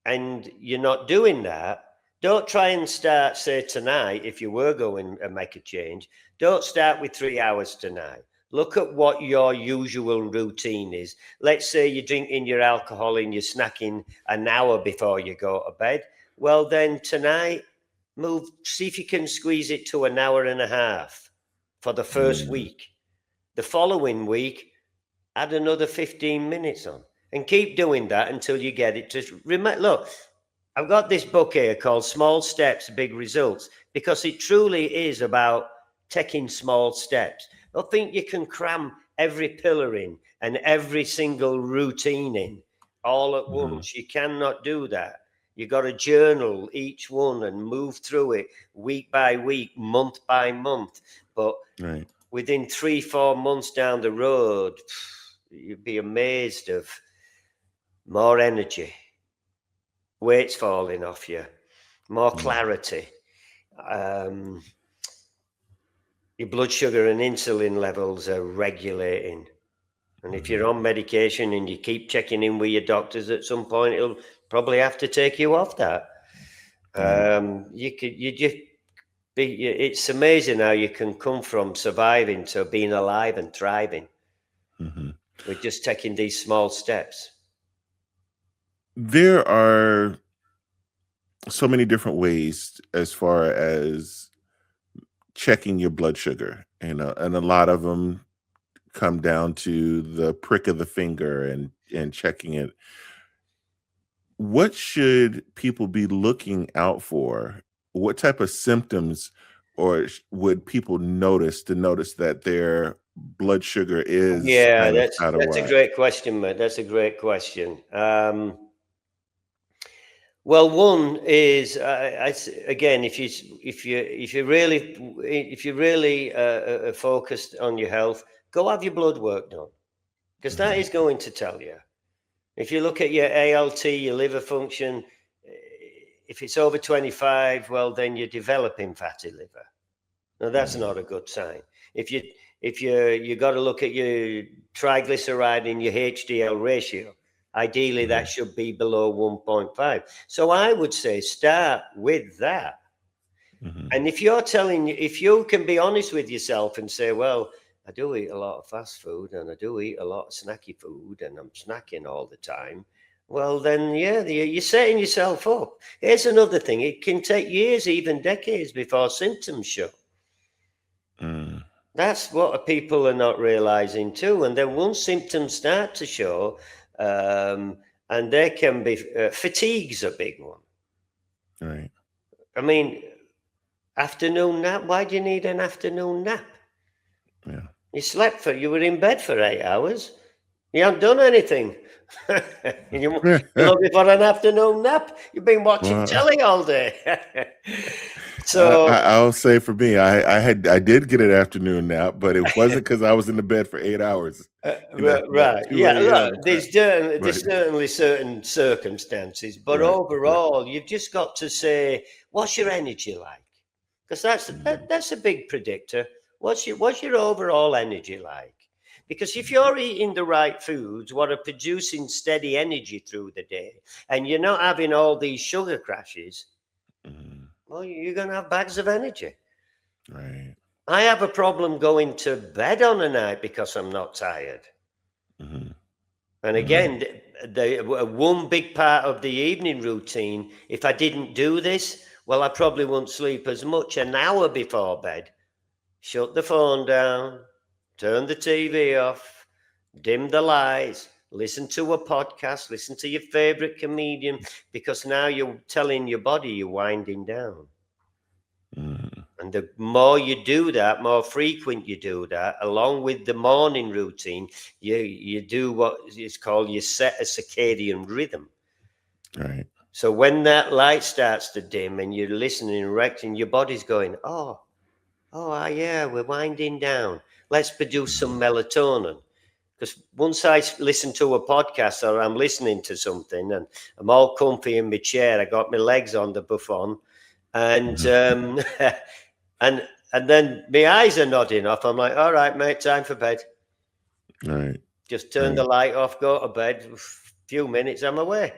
and you're not doing that, don't try and start, say, tonight. If you were going to make a change, don't start with 3 hours tonight. Look at what your usual routine is. Let's say you're drinking your alcohol and you're snacking an hour before you go to bed. Well, then tonight, see if you can squeeze it to an hour and a half for the first week. The following week, add another 15 minutes on, and keep doing that until you get it to remember. Look, I've got this book here called Small Steps, Big Results, because it truly is about taking small steps. Don't think you can cram every pillar in and every single routine in all at once. You cannot do that. You got to journal each one and move through it week by week, month by month. But within 3-4 months down the road, you'd be amazed of more energy, weight's falling off you, more clarity. Your blood sugar and insulin levels are regulating. And if you're on medication and you keep checking in with your doctors, at some point it'll probably have to take you off that. It's amazing how you can come from surviving to being alive and thriving with just taking these small steps. There are so many different ways as far as checking your blood sugar, and a lot of them come down to the prick of the finger and checking it. What should people be looking out for? What type of symptoms would people notice that their blood sugar is kind of out of that's a whack? great question, mate. That's a great question. Well, one is again, if you're really focused on your health, go have your blood work done, because that is going to tell you. If you look at your ALT, your liver function, if it's over 25, well, then you're developing fatty liver. Now, that's not a good sign. If you got to look at your triglyceride and your HDL ratio. Ideally, that should be below 1.5. So I would say start with that. And if you can be honest with yourself and say, well, I do eat a lot of fast food and I do eat a lot of snacky food and I'm snacking all the time, well, then, you're setting yourself up. Here's another thing. It can take years, even decades, before symptoms show. That's what people are not realizing too. And then once symptoms start to show, and there can be fatigue's a big one. Right. I mean, afternoon nap. Why do you need an afternoon nap? Yeah. You were in bed for 8 hours. You haven't done anything. You're looking for an afternoon nap. You've been watching telly all day. So I'll say for me, I did get an afternoon nap, but it wasn't because I was in the bed for 8 hours. Right. Yeah. Look, there's certainly certain circumstances, but overall, you've just got to say, what's your energy like? Because that's a big predictor. What's your overall energy like? Because if you're eating the right foods, what are producing steady energy through the day, and you're not having all these sugar crashes, well, you're going to have bags of energy. Right. I have a problem going to bed on a night because I'm not tired. And again, one big part of the evening routine, if I didn't do this, well, I probably wouldn't sleep as much. An hour before bed, shut the phone down, turn the TV off, dim the lights, listen to a podcast, listen to your favorite comedian, because now you're telling your body you're winding down. And the more you do that, more frequent you do that, along with the morning routine, you do what is called, you set a circadian rhythm. Right. So when that light starts to dim and you're listening and reacting, your body's going, we're winding down. Let's produce some melatonin. Because once I listen to a podcast or I'm listening to something and I'm all comfy in my chair, I got my legs on the buffon, and and then my eyes are nodding off. I'm like, all right, mate, time for bed. Right. Just turn the light off, go to bed. A few minutes, I'm away.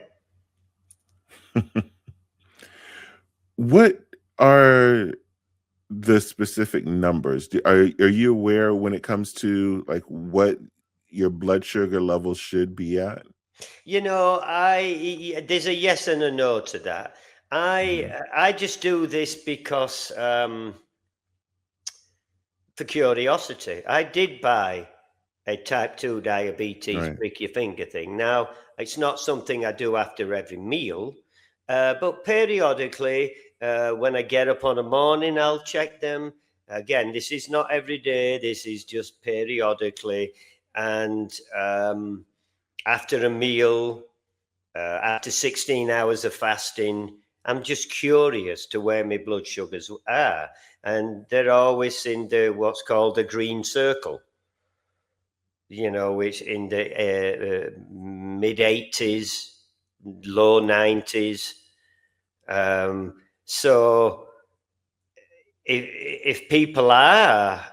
What are the specific numbers? Are you aware when it comes to like what your blood sugar level should be at? There's a yes and a no to that. I just do this because for curiosity. I did buy a type 2 diabetes prick your finger thing. Now, it's not something I do after every meal, but periodically, when I get up on a morning, I'll check them. Again, this is not every day. This is just periodically. And after a meal, after 16 hours of fasting, I'm just curious to where my blood sugars are. And they're always in what's called the green circle, which in the mid 80s, low 90s. So if people are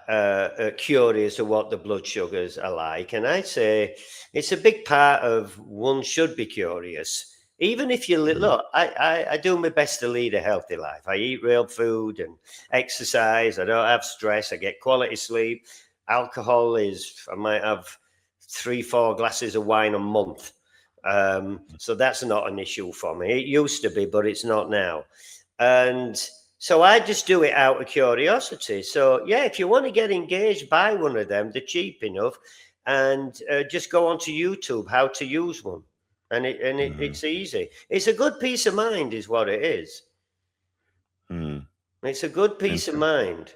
curious of what the blood sugars are like, and I say it's a big part of one should be curious. Even if you look, I do my best to lead a healthy life. I eat real food and exercise. I don't have stress. I get quality sleep. Alcohol I might have 3-4 glasses of wine a month. So that's not an issue for me. It used to be, but it's not now. And so I just do it out of curiosity. So yeah, if you want to get engaged, buy one of them. They're cheap enough, and just go onto YouTube how to use one, and it's easy. It's a good peace of mind, is what it is. It's a good peace of mind,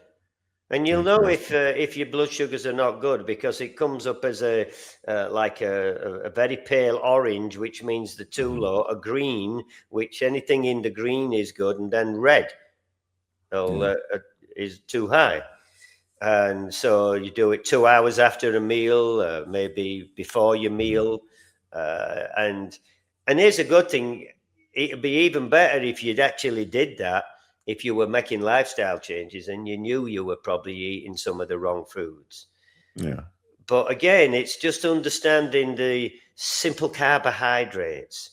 and you'll know if your blood sugars are not good, because it comes up as a very pale orange, which means they're too low, a green, which anything in the green is good, and then red is too high. And so you do it 2 hours after a meal, maybe before your meal. And here's a good thing. It'd be even better if you'd actually did that, if you were making lifestyle changes and you knew you were probably eating some of the wrong foods. Yeah. But again, it's just understanding the simple carbohydrates.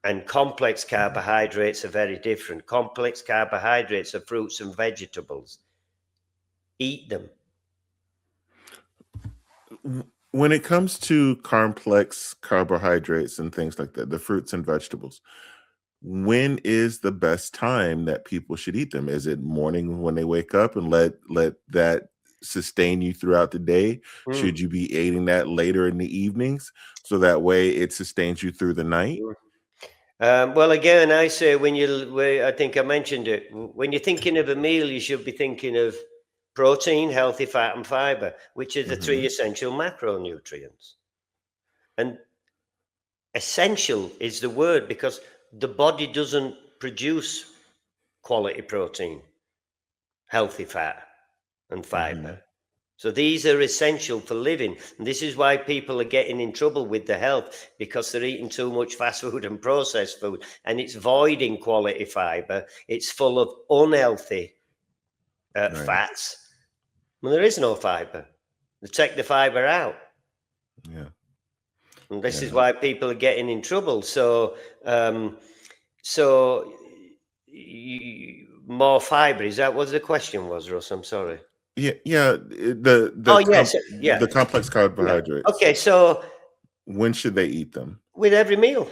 And complex carbohydrates are very different. Complex carbohydrates are fruits and vegetables. Eat them. When it comes to complex carbohydrates and things like that, the fruits and vegetables, when is the best time that people should eat them? Is it morning when they wake up and let that sustain you throughout the day? Should you be eating that later in the evenings so that way it sustains you through the night? Well, again, I say I think I mentioned it. When you're thinking of a meal, you should be thinking of protein, healthy fat, and fiber, which are the 3 essential macronutrients. And essential is the word, because the body doesn't produce quality protein, healthy fat, and fiber. So these are essential for living. And this is why people are getting in trouble with their health, because they're eating too much fast food and processed food, and it's voiding quality fiber. It's full of unhealthy fats. Well, there is no fiber. They take the fiber out. Yeah. And this is why people are getting in trouble. So, more fiber. Is that what the question was, Russ? I'm sorry. Yeah. The complex carbohydrates. Yeah. Okay, so when should they eat them? With every meal.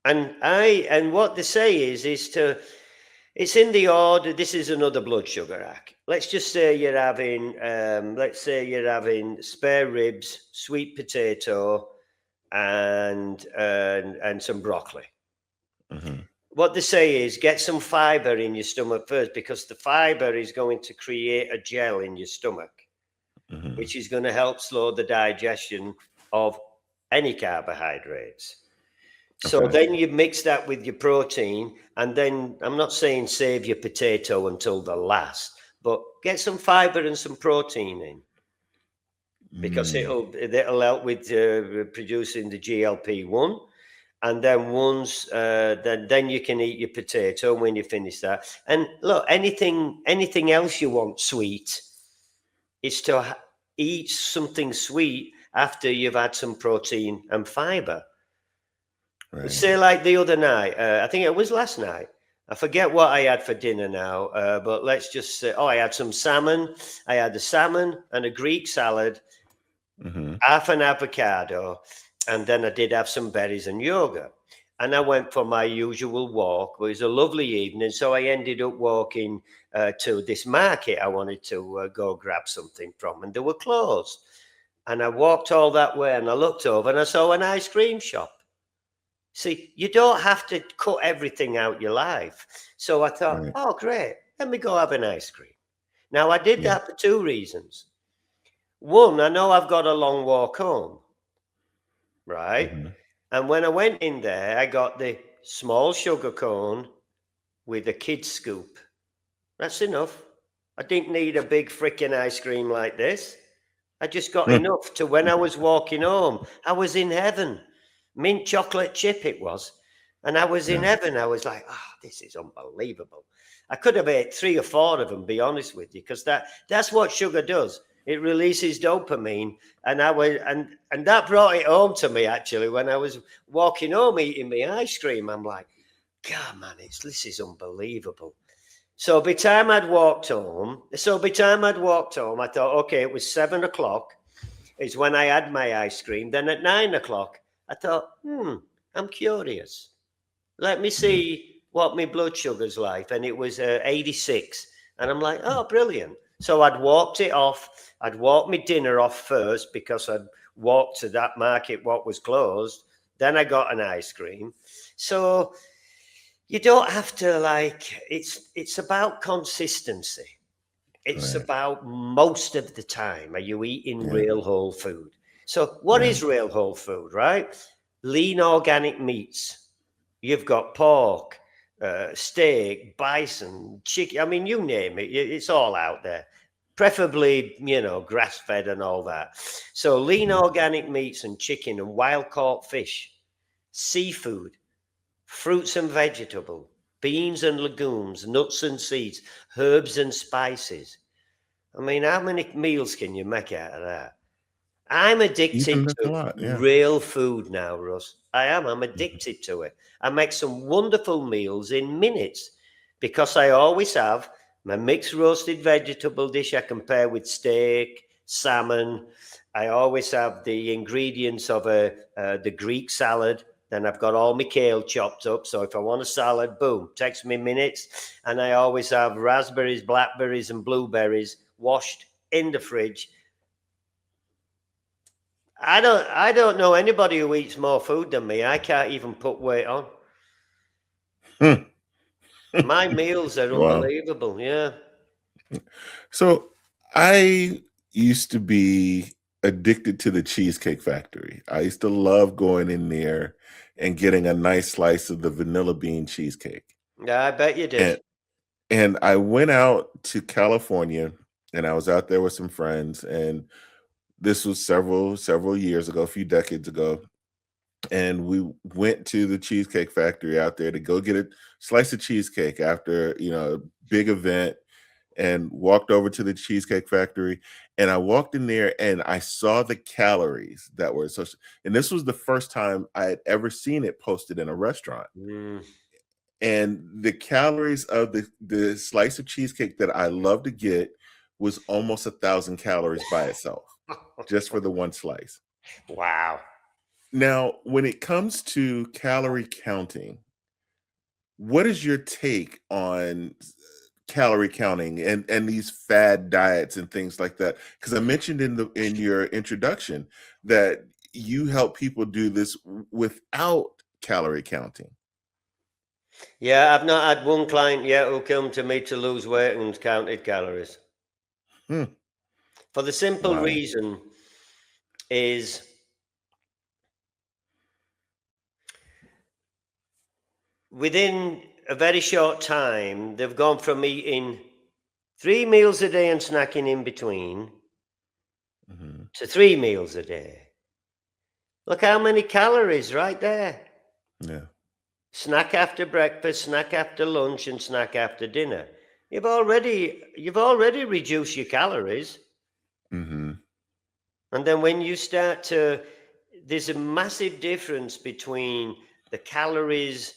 And what they say is it's in the order. This is another blood sugar hack. Let's just say you're having spare ribs, sweet potato, and some broccoli. What they say is get some fiber in your stomach first, because the fiber is going to create a gel in your stomach, which is going to help slow the digestion of any carbohydrates. So then you mix that with your protein, and then I'm not saying save your potato until the last, but get some fiber and some protein in, because it'll help with producing the GLP-1. And then then you can eat your potato when you finish that. And look, anything else you want sweet is to eat something sweet after you've had some protein and fiber. Right. Say like the other night, I think it was last night. I forget what I had for dinner now, but let's just say, I had some salmon. I had a salmon and a Greek salad, half an avocado, and then I did have some berries and yogurt. And I went for my usual walk. It was a lovely evening, so I ended up walking to this market I wanted to go grab something from, and they were closed. And I walked all that way, and I looked over, and I saw an ice cream shop. See, you don't have to cut everything out your life. So I thought, oh, great, let me go have an ice cream. Now, I did that for 2 reasons. One, I know I've got a long walk home, right? And when I went in there, I got the small sugar cone with a kid's scoop. That's enough. I didn't need a big freaking ice cream like this. I just got enough to when I was walking home, I was in heaven. mint chocolate chip it was. And I was in heaven. I was like, oh, this is unbelievable. I could have ate 3 or 4 of them, be honest with you, because that's what sugar does. It releases dopamine. And and that brought it home to me, actually, when I was walking home eating my ice cream. I'm like, God, man, this is unbelievable. So by the time I'd walked home, I thought, okay, it was 7 o'clock is when I had my ice cream. Then at 9 o'clock, I thought, I'm curious. Let me see what my blood sugar's like. And it was 86. And I'm like, oh, brilliant. So I'd walked it off. I'd walked my dinner off first because I'd walked to that market what was closed. Then I got an ice cream. So you don't have to it's about consistency. It's about most of the time, are you eating real whole food? So what is real whole food, right? Lean organic meats. You've got pork, steak, bison, chicken. I mean, you name it. It's all out there. Preferably, grass-fed and all that. So lean organic meats and chicken and wild-caught fish, seafood, fruits and vegetables, beans and legumes, nuts and seeds, herbs and spices. I mean, how many meals can you make out of that? I'm addicted to real food now, Russ. I am. I'm addicted to it. I make some wonderful meals in minutes because I always have my mixed roasted vegetable dish I compare with steak, salmon. I always have the ingredients of the Greek salad. Then I've got all my kale chopped up. So if I want a salad, boom, takes me minutes. And I always have raspberries, blackberries, and blueberries washed in the fridge. I don't know anybody who eats more food than me. I can't even put weight on. My meals are unbelievable. Yeah. So I used to be addicted to the Cheesecake Factory. I used to love going in there and getting a nice slice of the vanilla bean cheesecake. Yeah, I bet you did. And I went out to California, and I was out there with some friends, and this was several years ago, a few decades ago. And we went to the Cheesecake Factory out there to go get a slice of cheesecake after, a big event, and walked over to the Cheesecake Factory. And I walked in there and I saw the calories that were associated. And this was the first time I had ever seen it posted in a restaurant. And the calories of the slice of cheesecake that I love to get was almost 1,000 calories by itself, just for the one slice. Wow. Now, when it comes to calorie counting, what is your take on calorie counting and these fad diets and things like that? Because I mentioned in your introduction that you help people do this without calorie counting. Yeah, I've not had one client yet who came to me to lose weight and counted calories. For the simple reason is within a very short time, they've gone from eating 3 meals a day and snacking in between to 3 meals a day. Look how many calories right there. Yeah. Snack after breakfast, snack after lunch, and snack after dinner. You've already reduced your calories. And then when you start to, there's a massive difference between the calories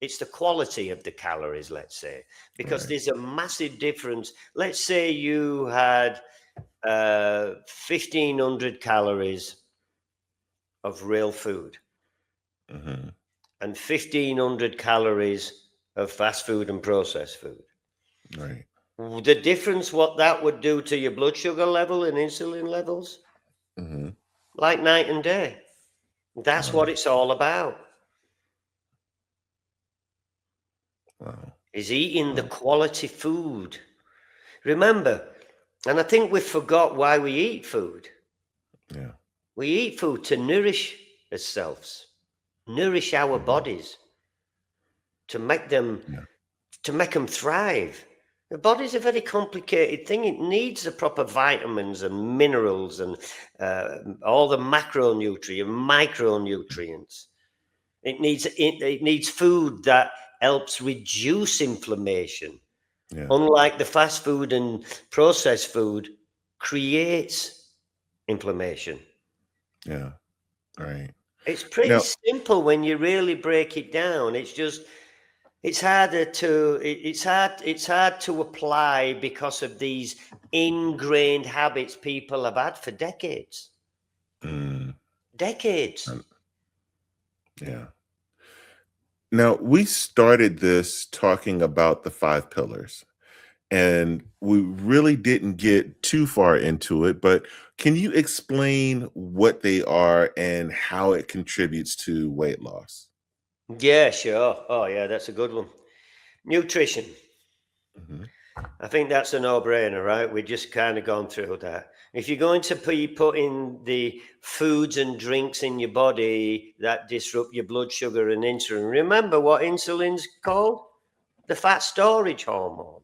it's the quality of the calories, let's say, because there's a massive difference. Let's say you had 1,500 calories of real food and 1,500 calories of fast food and processed food. Right. The difference, what that would do to your blood sugar level and insulin levels, like night and day. That's what it's all about. Is eating the quality food. Remember, and I think we forgot why we eat food. Yeah. We eat food to nourish ourselves, nourish our bodies, to make them thrive. The body's a very complicated thing. It needs the proper vitamins and minerals and all the macronutrients, micronutrients. It needs food that helps reduce inflammation. Yeah. Unlike the fast food and processed food creates inflammation. Yeah, right. It's pretty simple when you really break it down. It's just it's hard to apply because of these ingrained habits people have had for decades. Decades. Yeah. Now, we started this talking about the 5 pillars, and we really didn't get too far into it, but can you explain what they are and how it contributes to weight loss? Yeah, sure. Oh, yeah, that's a good one. Nutrition. I think that's a no-brainer, right? We've just kind of gone through that. If you're going to be putting the foods and drinks in your body that disrupt your blood sugar and insulin, remember what insulin's called? The fat storage hormone.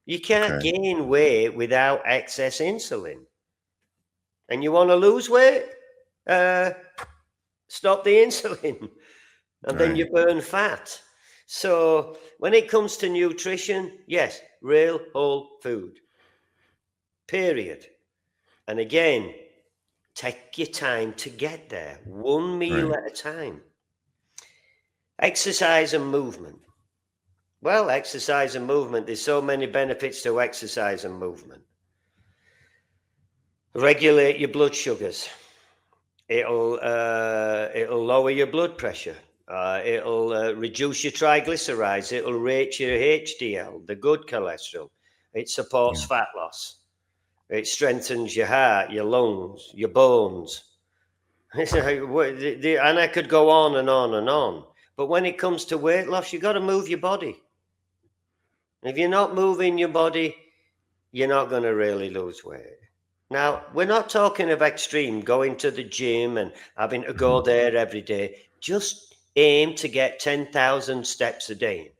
You can't gain weight without excess insulin. And you want to lose weight? Stop the insulin. And then you burn fat. So when it comes to nutrition, yes, real whole food, period. And again, take your time to get there, one meal at a time. Exercise and movement. Well, exercise and movement, there's so many benefits to exercise and movement. Regulate your blood sugars. It'll lower your blood pressure. It'll reduce your triglycerides. It'll rate your HDL, the good cholesterol. It supports fat loss. It strengthens your heart, your lungs, your bones. And I could go on and on and on. But when it comes to weight loss, you've got to move your body. If you're not moving your body, you're not going to really lose weight. Now, we're not talking of extreme, going to the gym and having to go there every day. Just aim to get 10,000 steps a day.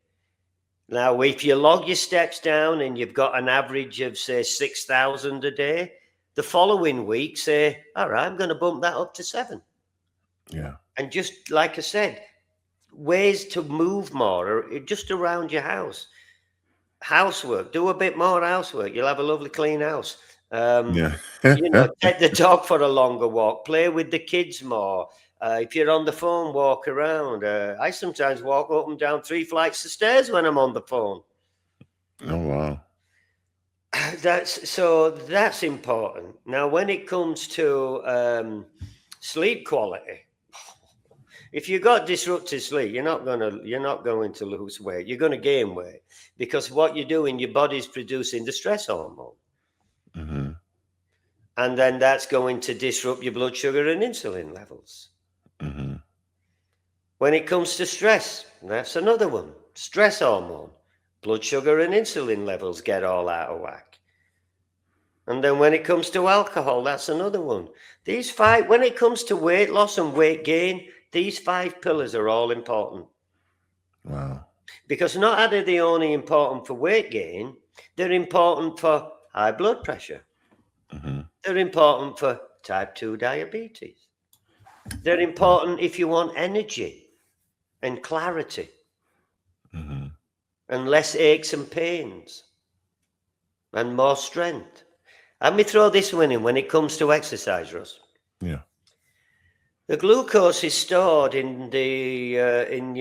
Now, if you log your steps down and you've got an average of, say, 6,000 a day, the following week, say, all right, I'm going to bump that up to 7. Yeah. And just like I said, ways to move more, or just around your house. Housework, do a bit more housework. You'll have a lovely clean house. Take the dog for a longer walk, play with the kids more. If you're on the phone, walk around. I sometimes walk up and down 3 flights of stairs when I'm on the phone. Oh, wow. That's important. Now, when it comes to sleep quality, if you've got disrupted sleep, you're not going to lose weight. You're going to gain weight because what you're doing, your body's producing the stress hormone. And then that's going to disrupt your blood sugar and insulin levels. When it comes to stress, that's another one. Stress hormone, blood sugar and insulin levels get all out of whack. And then when it comes to alcohol, that's another one. These 5, when it comes to weight loss and weight gain, these 5 pillars are all important. Wow. Because not only are they only important for weight gain, they're important for high blood pressure. They're important for type 2 diabetes. They're important if you want energy and clarity and less aches and pains and more strength. Let me throw this one in when it comes to exercise, Russ. Yeah. The glucose is stored in the in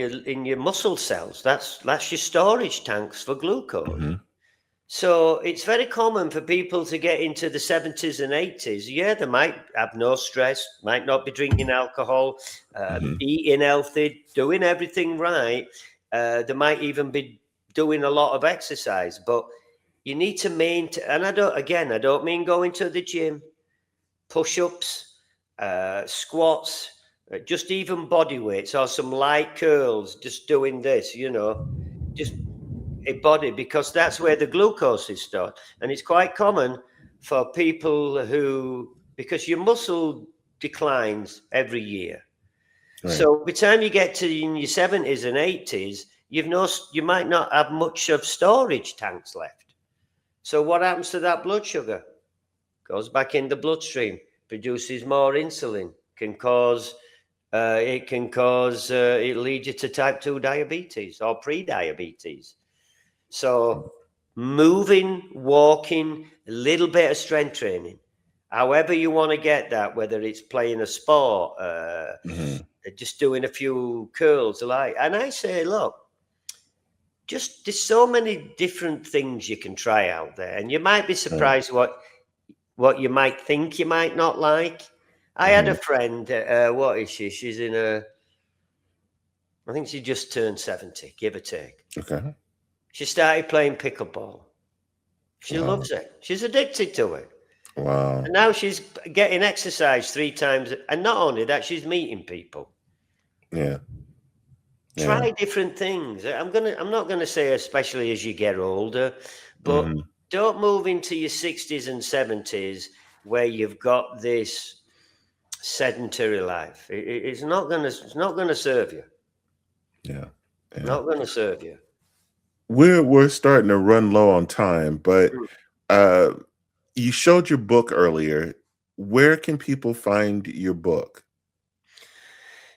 your muscle cells. That's your storage tanks for glucose. So it's very common for people to get into the 70s and 80s. Yeah, they might have no stress, might not be drinking alcohol, eating healthy, doing everything right. They might even be doing a lot of exercise, but you need to maintain. And I don't mean going to the gym, push-ups, squats, just even body weights or some light curls, just doing this, just a body, because that's where the glucose is stored. And it's quite common for people because your muscle declines every year. Right. So by the time you get to in your 70s and 80s, you might not have much of storage tanks left. So what happens to that blood sugar? Goes back in the bloodstream, produces more insulin, it leads you to type 2 diabetes or pre-diabetes. So moving, walking, a little bit of strength training, however you want to get that, whether it's playing a sport, just doing a few curls, and I say, look, there's so many different things you can try out there, and you might be surprised what you might think you might not like. I had a friend, what is she? She's I think she just turned 70, give or take. Okay. She started playing pickleball. She loves it. She's addicted to it. Wow. And now she's getting exercise 3 times. And not only that, she's meeting people. Yeah. Try different things. I'm not gonna say especially as you get older, but don't move into your 60s and 70s where you've got this sedentary life. It's not gonna serve you. Yeah. Not gonna serve you. We're starting to run low on time, but you showed your book earlier. Where can people find your book?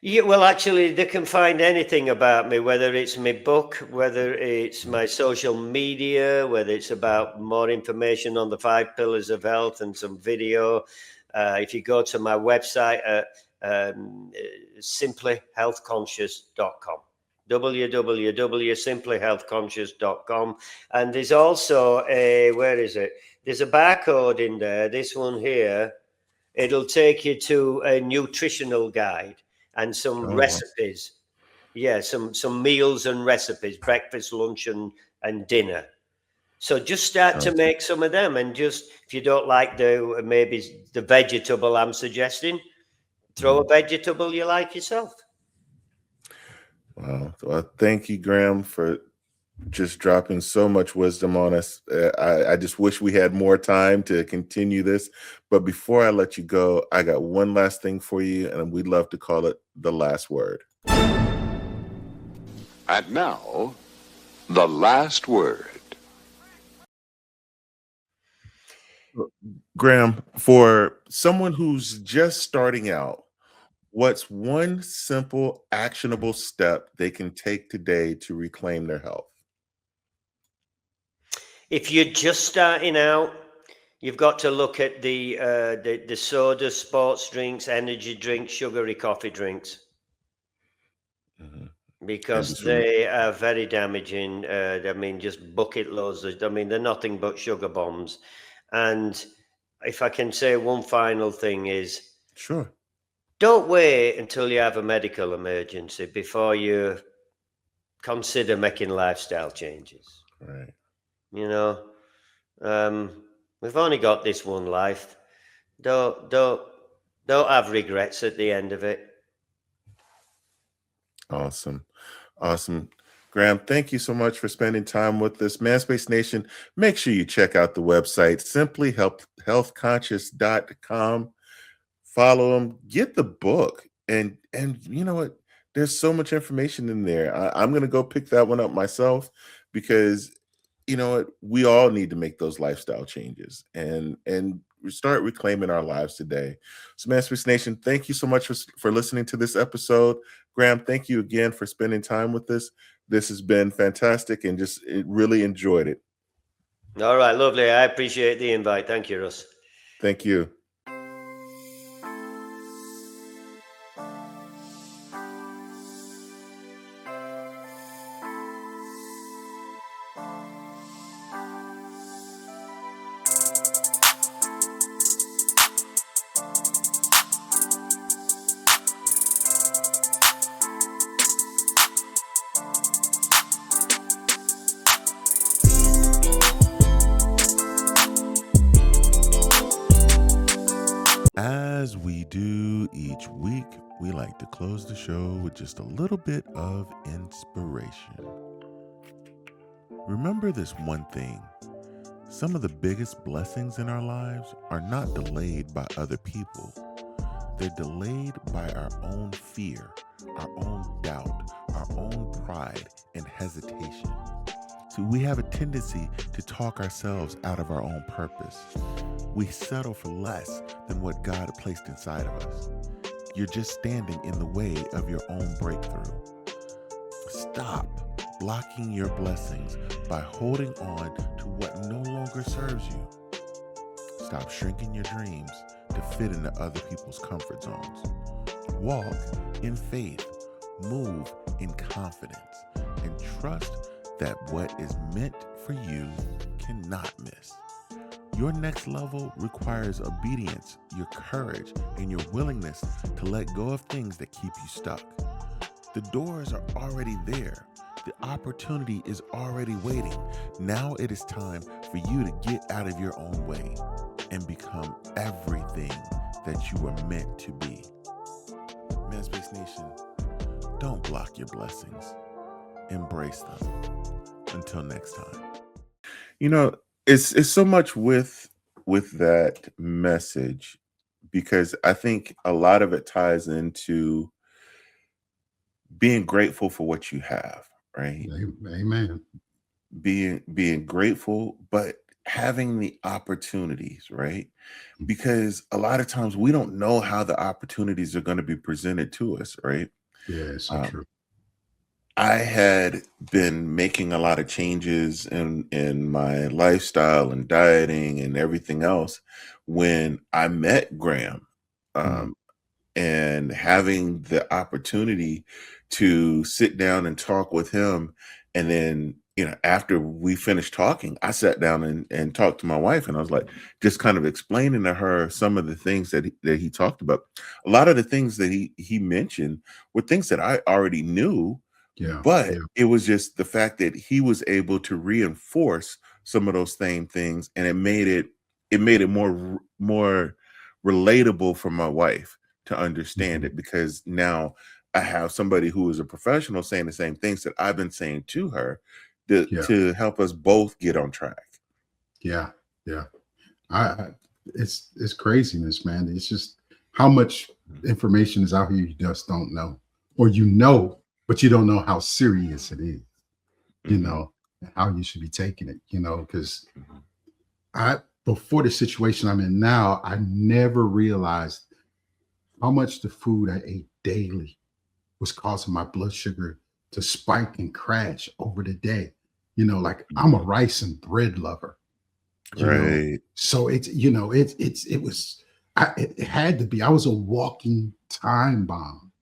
Yeah, well, actually, they can find anything about me, whether it's my book, whether it's my social media, whether it's about more information on the 5 pillars of health and some video. If you go to my website at simplyhealthconscious.com, www.simplyhealthconscious.com. And there's also there's a barcode in there, this one here. It'll take you to a nutritional guide and some recipes. Yeah, some meals and recipes, breakfast, lunch, and dinner. So just start to make some of them, and just, if you don't like maybe the vegetable I'm suggesting, throw a vegetable you like yourself. Wow. Well, thank you, Graham, for just dropping so much wisdom on us. I just wish we had more time to continue this. But before I let you go, I got one last thing for you, and we'd love to call it the last word. And now, the last word. Graham, for someone who's just starting out, what's one simple, actionable step they can take today to reclaim their health? If you're just starting out, you've got to look at the soda, sports drinks, energy drinks, sugary coffee drinks, because they are very damaging. I mean, just bucket loads. I mean, they're nothing but sugar bombs. And if I can say one final thing is, sure, don't wait until you have a medical emergency before you consider making lifestyle changes. Right. You know, we've only got this one life. Don't have regrets at the end of it. Awesome. Graham, thank you so much for spending time with us. Manspace Nation, make sure you check out the website, simplyhealthconscious.com. Follow them, get the book. And you know what? There's so much information in there. I'm going to go pick that one up myself, because you know what? We all need to make those lifestyle changes and start reclaiming our lives today. So Manspace Nation, thank you so much for listening to this episode. Graham, thank you again for spending time with us. This has been fantastic, and really enjoyed it. All right, lovely. I appreciate the invite. Thank you, Russ. Thank you. As we do each week, we like to close the show with just a little bit of inspiration. Remember this one thing: some of the biggest blessings in our lives are not delayed by other people. They're delayed by our own fear, our own doubt, our own pride and hesitation. So we have a tendency to talk ourselves out of our own purpose. We settle for less than what God had placed inside of us. You're just standing in the way of your own breakthrough. Stop blocking your blessings by holding on to what no longer serves you. Stop shrinking your dreams to fit into other people's comfort zones. Walk in faith, move in confidence, and trust that what is meant for you cannot miss. Your next level requires obedience, your courage, and your willingness to let go of things that keep you stuck. The doors are already there. The opportunity is already waiting. Now it is time for you to get out of your own way and become everything that you were meant to be. Man Space Nation, don't block your blessings. Embrace them. Until next time. You know, it's so much with that message, because I think a lot of it ties into being grateful for what you have, right? Amen. Being grateful, but having the opportunities, right? Because a lot of times we don't know how the opportunities are going to be presented to us, right? Yeah, it's so true. I had been making a lot of changes in my lifestyle and dieting and everything else when I met Graham, and having the opportunity to sit down and talk with him. And then, after we finished talking, I sat down and talked to my wife, and I was like, just kind of explaining to her some of the things that he talked about. A lot of the things that he mentioned were things that I already knew. But it was just the fact that he was able to reinforce some of those same things, and it made it more relatable for my wife to understand it, because now I have somebody who is a professional saying the same things that I've been saying to her to help us both get on track. Yeah. It's craziness, man. It's just how much information is out here you just don't know, or but you don't know how serious it is, and how you should be taking it, because before the situation I'm in now, I never realized how much the food I ate daily was causing my blood sugar to spike and crash over the day. Like I'm a rice and bread lover, right? So it had to be. I was a walking time bomb,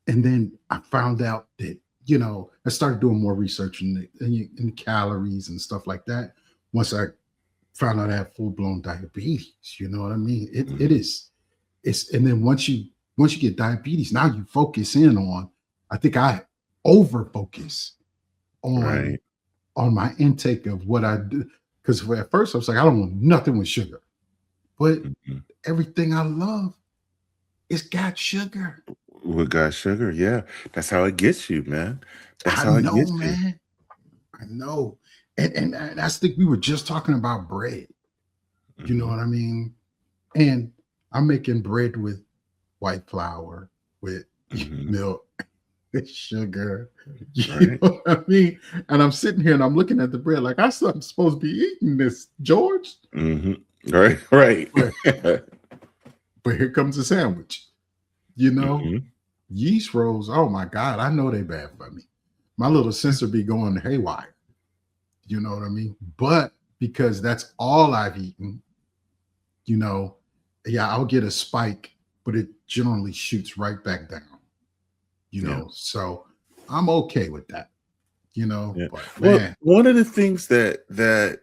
And then I found out that, I started doing more research in the calories and stuff like that. Once I found out I had full-blown diabetes, you know what I mean? And then once you get diabetes, now you focus in on, I think I over focus on my intake of what I do. Because at first I was like, I don't want nothing with sugar. But everything I love, it's got sugar. We got sugar, yeah. That's how it gets you, man. That's I how it know, gets man. you. I know. And I think we were just talking about bread. You know what I mean? And I'm making bread with white flour, with milk, with sugar. You know what I mean? And I'm sitting here and I'm looking at the bread like I'm supposed to be eating this, George. Right. But here comes the sandwich. Yeast rolls, oh my God, I know they bad for me. My little sensor be going haywire. You know what I mean? But because that's all I've eaten, I'll get a spike, but it generally shoots right back down. So I'm okay with that. But man. Well, one of the things that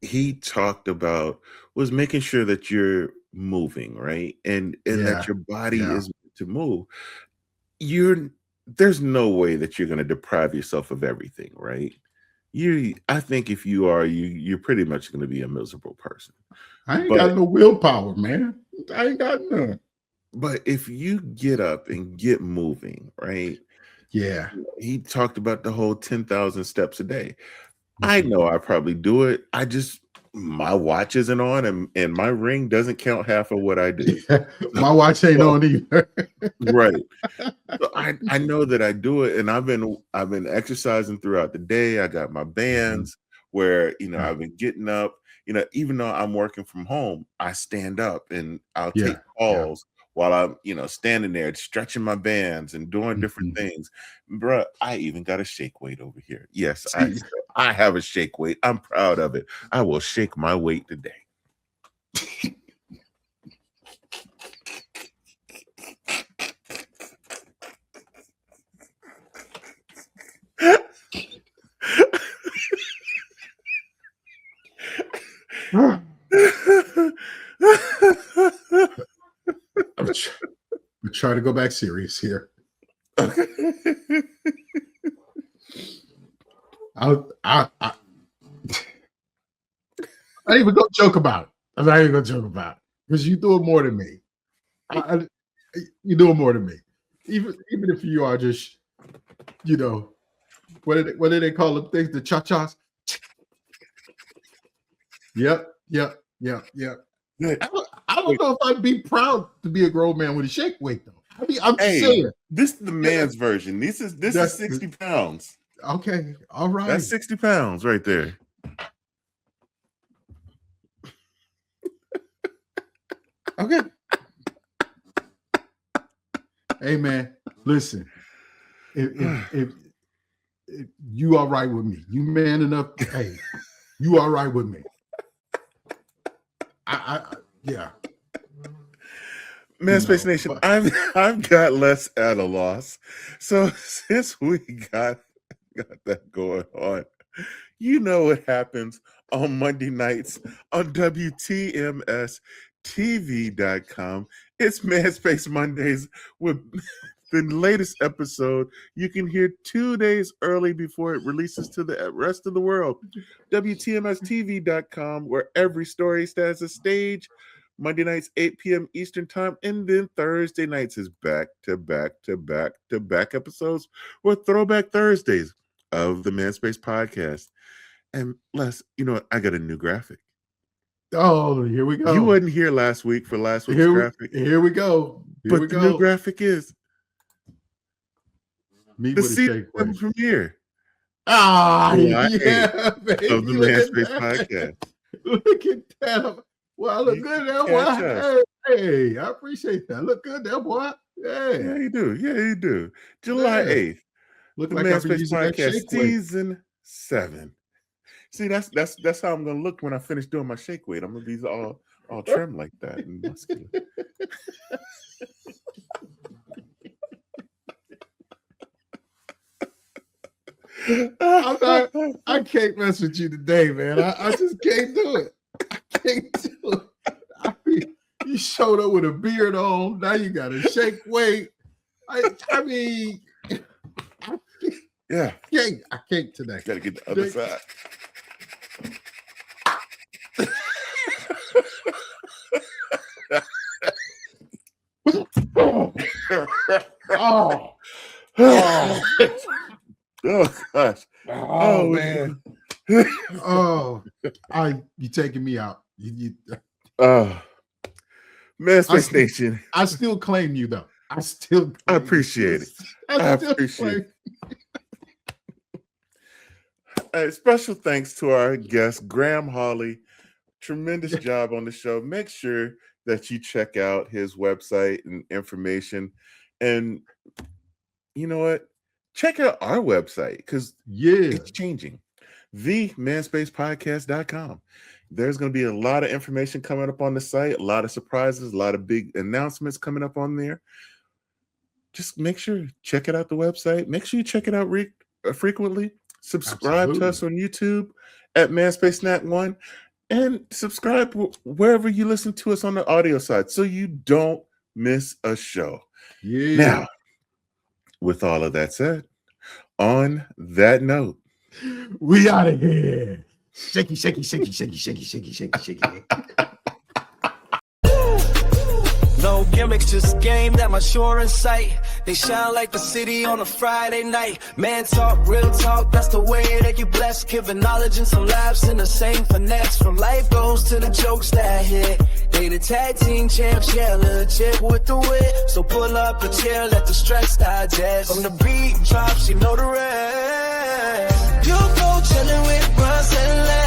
he talked about was making sure that you're moving, right? And that your body is to move. There's no way that you're going to deprive yourself of everything, right? I think if you are, you're pretty much going to be a miserable person. I ain't got no willpower, man. I ain't got none. But if you get up and get moving, right? Yeah. He talked about the whole 10,000 steps a day. I know I probably do it. my watch isn't on, and my ring doesn't count half of what I do. My watch ain't on either. Right. So I know that I do it, and I've been exercising throughout the day. I got my bands where I've been getting up. Even though I'm working from home, I stand up and I'll take calls while I'm standing there stretching my bands and doing different things. Bruh, I even got a shake weight over here. Yes, I have a shake weight. I'm proud of it. I will shake my weight today. I'm trying to go back serious here. Okay. I ain't even gonna joke about it. I'm not even gonna joke about it because you do it more than me. You do it more than me. Even if you are just, what do they call them things? The cha-chas. Yep. I don't know if I'd be proud to be a grown man with a shake weight though. I mean, I'm saying this is the man's version. This is 60 pounds. Okay, all right. That's 60 pounds right there. Okay. Hey man, listen. If you all right with me, you man enough. Hey, you all right with me? Yeah. Man, Space Nation, I've got less at a loss. So since we got that going on, you know what happens on Monday nights on WTMSTV.com. It's ManSpace Mondays with the latest episode. You can hear 2 days early before it releases to the rest of the world. WTMSTV.com, where every story stands a stage. Monday nights, 8 p.m. Eastern time, and then Thursday nights is back to back episodes with Throwback Thursdays of the ManSpace podcast. And Les, I got a new graphic. Oh, here we go. You wasn't here last week for last week's graphic. Here we go. The new graphic is me the with a shake weight premiere. Yeah, baby. Of the ManSpace podcast. Look at that. Well, look good there, boy. Hey, I appreciate that. Look good there, boy. Hey. Yeah, you do. July 8th. Look the like ManSpace podcast season 7. See, that's how I'm gonna look when I finish doing my shake weight. I'm gonna be all trim like that and muscular. I can't mess with you today, man. I just can't do it. I can't do it. I mean, you showed up with a beard on. Now you got a shake weight. I mean, yeah. I can't today. Gotta get the other side. Oh gosh. Oh man. You taking me out. ManSpace Nation. I still claim you though. I appreciate it. I appreciate it. Special thanks to our guest, Graham Hawley. Tremendous job on the show. Make sure that you check out his website and information. And you know what? Check out our website because it's changing. TheManspacePodcast.com. There's going to be a lot of information coming up on the site, a lot of surprises, a lot of big announcements coming up on there. Just make sure, check it out, the website. Make sure you check it out frequently. Subscribe to us on YouTube at ManSpaceNat1 and subscribe wherever you listen to us on the audio side so you don't miss a show. Yeah. Now, with all of that said, on that note, we out of here. Shaky, shaky, shaky, shaky, shaky, shaky, shaky, shaky. No no gimmicks, just game that my sure in sight. They shine like the city on a Friday night. Man talk, real talk, that's the way that you bless. Giving knowledge and some laughs in the same finesse. From life goes to the jokes that hit. They the tag team champs, yeah, legit with the wit. So pull up a chair, let the stress digest. From the beat drops, you know the rest. You go chillin' with Russ and Les.